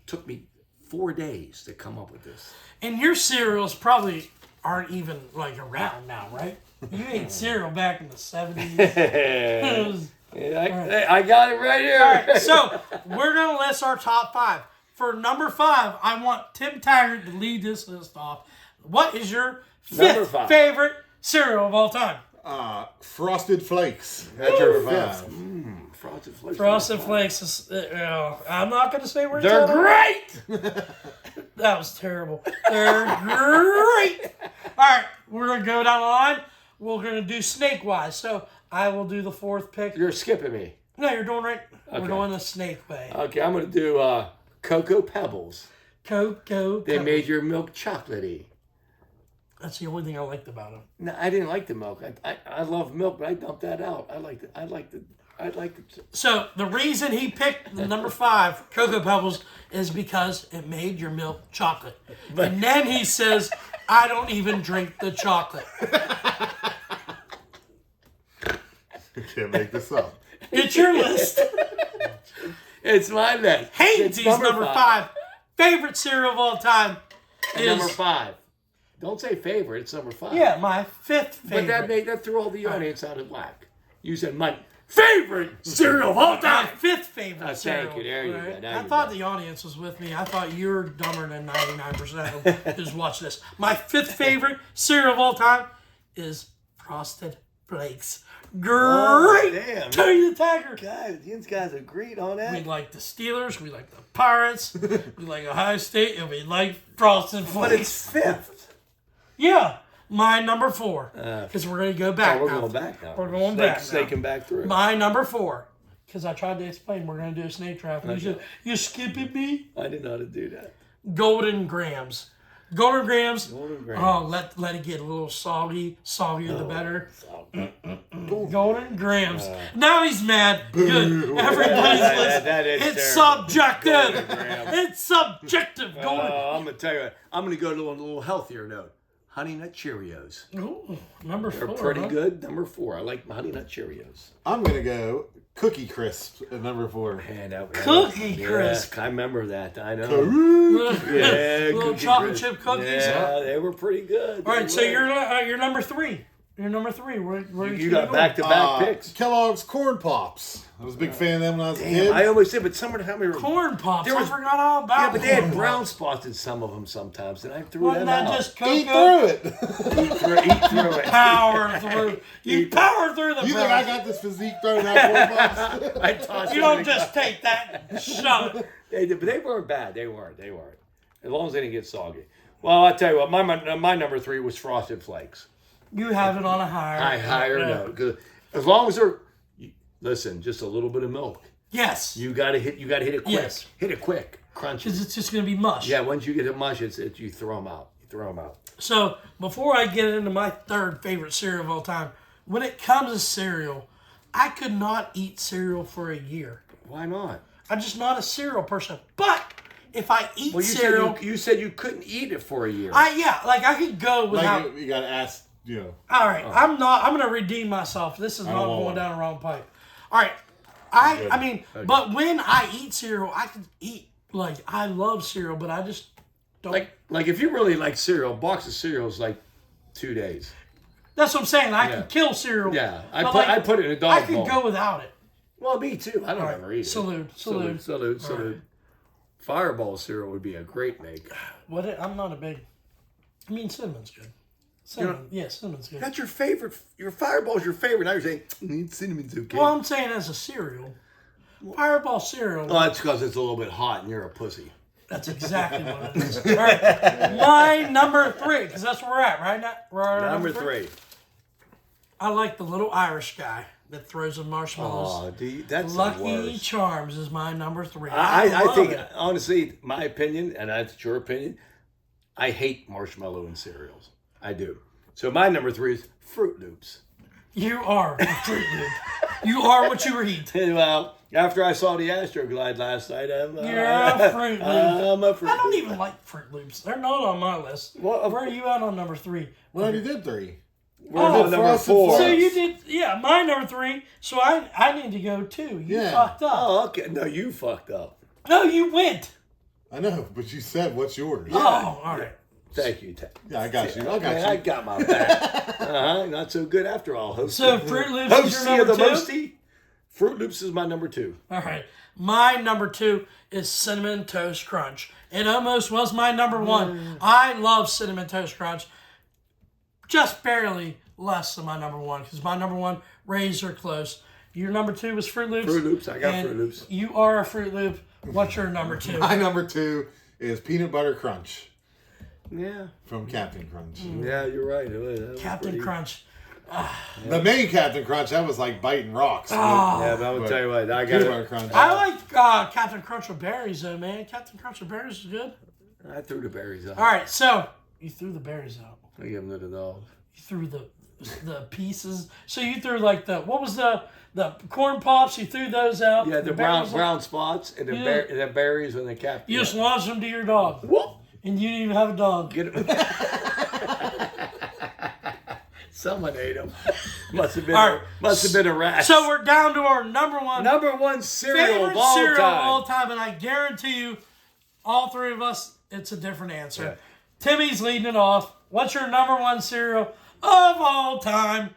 took me 4 days to come up with this. And your cereals probably aren't even like around now, right? You ate cereal back in the 70s. It was- I got it right here. All right, so we're going to list our top 5. For number 5, I want Tim Taggart to lead this list off. What is your Number 5th 5. favorite cereal of all time? Frosted Flakes. That's your Number 5th. Frosted Flakes. Frosted Flakes is... I'm not going to say where it's They're at. great. That was terrible. They're great. All right, we're going to go down the line. We're going to do snake-wise. So I will do the 4th pick. You're skipping me. No, you're doing right. Okay. We're going the snake way. Okay, I'm going to do Cocoa Pebbles. Cocoa They Pebbles. made your milk chocolatey. That's the only thing I liked about them. No, I didn't like the milk. I love milk, but I dumped that out. I liked it. So the reason he picked the number 5, Cocoa Pebbles, is because it made your milk chocolate. And then he says, I don't even drink the chocolate. You can't make this up. It's your list. It's my list. Haynes' It's number 5. Favorite cereal of all time is... Number 5. Don't say favorite. It's number 5. Yeah, my 5th favorite. But that threw all the audience out of whack. You said my favorite cereal of all My time. 5th favorite cereal. Thank you. There you go. Now I you're thought done. the audience was with me. I thought you're dumber than 99% of who's watch this. My 5th favorite cereal of all time is Frosted Flakes. Great! Oh, damn. Tony the Tiger. Guys, these guys agreed on that. We like the Steelers. We like the Pirates. We like Ohio State. And we like Frosted Flakes. But it's 5th. Yeah. My number 4. Because we're going to go back We're now. going back now. We're going back now. Snaking back through. My number 4. Because I tried to explain we're going to do a snake draft. And you said, you skipping me? I didn't know how to do that. Golden Grams. Golden Grams. Golden Grams. Oh, let it get a little soggy. Soggier the better. Golden Grams. Now he's mad. Good. Everybody's listening. That is It's terrible. subjective. Golden Grams. It's subjective. Golden. I'm going to tell you what. I'm going to go to a little healthier note. Honey Nut Cheerios. Ooh, number 4. They're pretty huh? good. Number 4. I like my Honey Nut Cheerios. I'm going to go Cookie Crisp at number 4. Man, that Cookie Crisp. I remember that. I know. Little Yeah, Cookie chocolate Crisp. chip cookies. Yeah, they were pretty good. All right, so They were. you're number 3. You're number 3. Where You got back-to-back picks. Kellogg's Corn Pops. I was a big fan of them when I was a kid. Damn, I always did, but some of the time we were... Corn Pops. There was- I forgot all about Yeah, but they Corn had brown Pops. spots in some of them sometimes, and I threw Wasn't them that out. just cocoa? Eat through it. Eat through it. Power through. You power through the You think brown. I got this physique throwing out Corn Pops? I tossed You them in don't the- just take that and shove it. They did, but they weren't bad. They weren't. As long as they didn't get soggy. Well, I'll tell you what. My number 3 was Frosted Flakes. You have it on a higher note. 'Cause as long as listen, just a little bit of milk. Yes. You gotta hit it quick. Yes. Hit it quick. Crunch it. Because it's just going to be mush. Yeah, once you get it mush, you throw them out. So, before I get into my 3rd favorite cereal of all time, when it comes to cereal, I could not eat cereal for a year. Why not? I'm just not a cereal person. But if I eat Well, cereal, you said you couldn't eat it for a year. I could go without. Like you gotta ask, All right, I'm gonna redeem myself. This is not don't want going one. down the wrong pipe. All right, I mean, but when I eat cereal, I can eat like I love cereal, but I just don't. Like if you really like cereal, a box of cereal is like 2 days. That's what I'm saying. I can kill cereal. Yeah, but I put it in a dog I could bowl. go without it. Well, me too. I don't ever eat it. Salute. Salute. Fireball cereal would be a great make. I'm not a big. I mean, cinnamon's good. Cinnamon's good. That's your favorite. Your Fireball's your favorite. Now you're saying cinnamon's okay. Well, I'm saying as a cereal, Fireball cereal. Oh, that's because it's a little bit hot and you're a pussy. That's exactly what it is. All right, my number 3, because that's where we're at, right? We're Number 3. I like the little Irish guy that throws the marshmallows. Oh, dude, that's Lucky the worst. Charms is my number 3. I think, it. honestly, my opinion, and that's your opinion, I hate marshmallow and cereals. I do. So my number 3 is Fruit Loops. You are a Fruit Loop. You are what you eat. Well, after I saw the Astroglide last night, You're a Fruit Loop. I'm a Fruit I don't Loop. even like Fruit Loops. They're not on my list. Well, Where are you at on number 3? Well, you did 3. We're on number Frosted 4. So you did, my number 3. So I need to go 2. You fucked up. Oh, okay. No, you fucked up. No, you went. I know, but you said what's yours. Oh, all right. Thank you, Ted. Yeah, I got you. I got my back. Not so good after all. Hosty. So Fruit Loops is your number 2? Mosty. Fruit Loops is my number 2. All right. My number 2 is Cinnamon Toast Crunch. It almost was my number 1. I love Cinnamon Toast Crunch. Just barely less than my number 1 because my number 1, Razor Close. Your number 2 was Fruit Loops? Fruit Loops. I got and Fruit Loops. You are a Fruit Loop. What's your number 2? My number 2 is Peanut Butter Crunch Yeah. from Captain Crunch. Yeah, you're right. That was Captain pretty- Crunch. The main Captain Crunch, that was like biting rocks. Yeah, but I'm gonna tell you what. I got Peanut Butter it. Crunch. I like Captain Crunch with berries, though, man. Captain Crunch with berries is good. I threw the berries out. All right, so you threw the berries out. I gave them to the dogs. You threw the pieces. So you threw like what was the corn pops? You threw those out. Yeah, the brown spots and the berries and the cap. You just launched them to your dog. Whoop. And you didn't even have a dog. Get it. Someone ate them. Must have been. All right. Must have been a rat. So we're down to our number 1 cereal favorite of all cereal time. of all time, and I guarantee you, all 3 of us, it's a different answer. Yeah. Timmy's leading it off. What's your number 1 cereal of all time?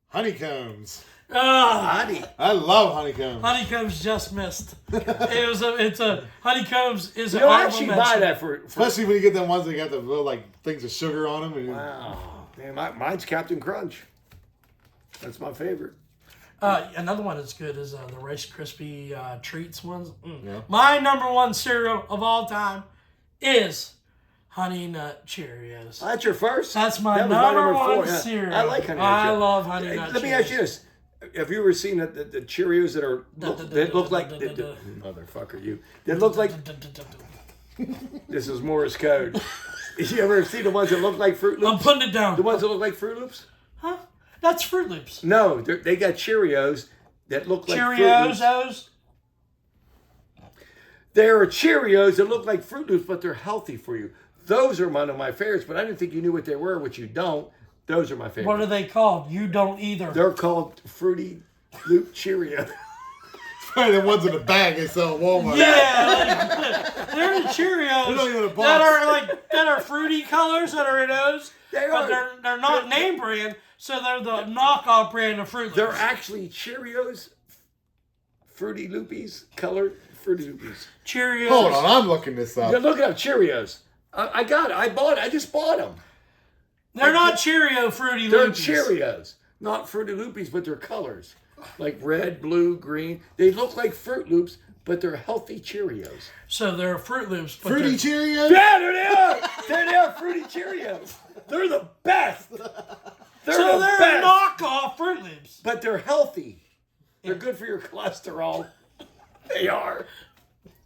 Honeycombs. Honey. I love honeycombs. Honeycombs just missed. It's a honeycombs is an You'll honorable actually mention. buy that for Especially when you get them ones that got the little like things of sugar on them. And Wow. Man, mine's Captain Crunch. That's my favorite. Another one that's good is the Rice Krispie treats ones. Yeah. My number 1 cereal of all time is Honey Nut Cheerios. That's your first? That's my That was number 1 4. Yeah. cereal. I like Honey Nut I Cheerios. love Honey Nut Cheerios. Let me ask you this. Have you ever seen the Cheerios that are that look like motherfucker you? That look like this is Morse code. You ever see the ones that look like Fruit Loops? I'm putting it down. The ones that look like Fruit Loops? Huh? That's Fruit Loops. No, they got Cheerios that look like Fruit Cheerios, Loops. those. There are Cheerios that look like Fruit Loops, but they're healthy for you. Those are one of my favorites, but I didn't think you knew what they were, which you don't. Those are my favorites. What are they called? You don't either. They're called Fruity Loop Cheerios. probably the ones in the bag they sell at Walmart. Yeah, they're the Cheerios They're not even a box. that are fruity colors that are in those. But they're not name brand, so they're the knockoff brand of Fruit Loops. They're actually Cheerios, Fruity Loopies, colored Fruity Loopies. Cheerios. Hold on, I'm looking this up. Yeah, look up Cheerios. I got it. I just bought them. They're not Cheerio Fruity They're Loopies. Cheerios, not Fruity Loopies, but they're colors like red, blue, green. They look like Fruit Loops, but they're healthy Cheerios. So they're Fruit Loops. But Fruity Cheerios? Yeah, there they are. There they are, Fruity Cheerios. They're the best. They're so the they're best. knockoff Fruit Loops. But they're healthy. They're good for your cholesterol. They are.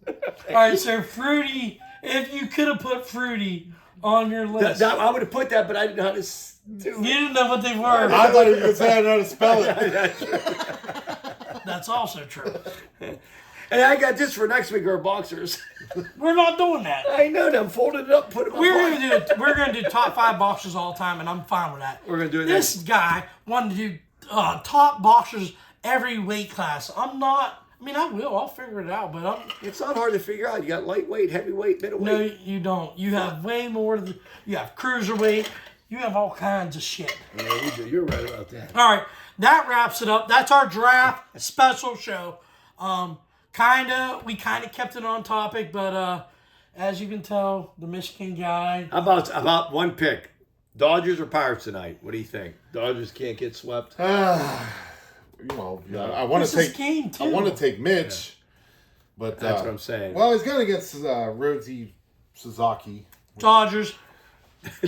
All right, so Fruity. If you could have put Fruity on your list, I would have put that, but I didn't know how to do you it. didn't know what they were. I thought you were going to say I don't know how to spell it. That's also true. And I got this for next week, our boxers. We're not doing that. I know them. Folded it up, put them. We're gonna do top 5 boxers all the time, and I'm fine with that. We're gonna do it. This guy wanted to do top boxers every weight class. I'm not. I mean, I will. I'll figure it out, but It's not hard to figure out. You got lightweight, heavyweight, middleweight. no, you don't. You have way more. You have cruiserweight. You have all kinds of shit. Yeah, you do. You're right about that. All right, that wraps it up. That's our draft special show. We kind of kept it on topic, but as you can tell, the Michigan guy. How about one pick? Dodgers or Pirates tonight? What do you think? Dodgers can't get swept. I want to take. Game too. I want to take Mitch, but That's what I'm saying. Well, he's going against Rosie Suzaki. Dodgers.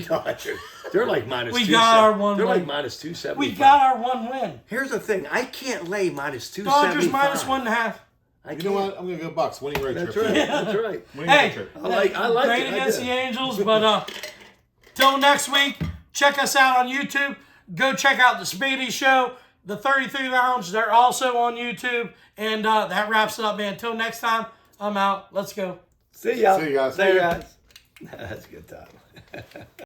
Dodgers. They're like minus. We got our one They're win. like minus 275. We got our one win. Here's the thing. I can't lay minus 275. Dodgers minus 1.5. You know what? I'm going to go Bucks. Winning road That's trip. right. That's right. Winning road Hey, trip. I like great it. against I the do. Angels, but till next week, check us out on YouTube. Go check out the Speedy Show, the 33 Lounge. They're also on YouTube, and that wraps it up, man. Till next time, I'm out. Let's go. See ya. See you guys. See you guys. That's a good time.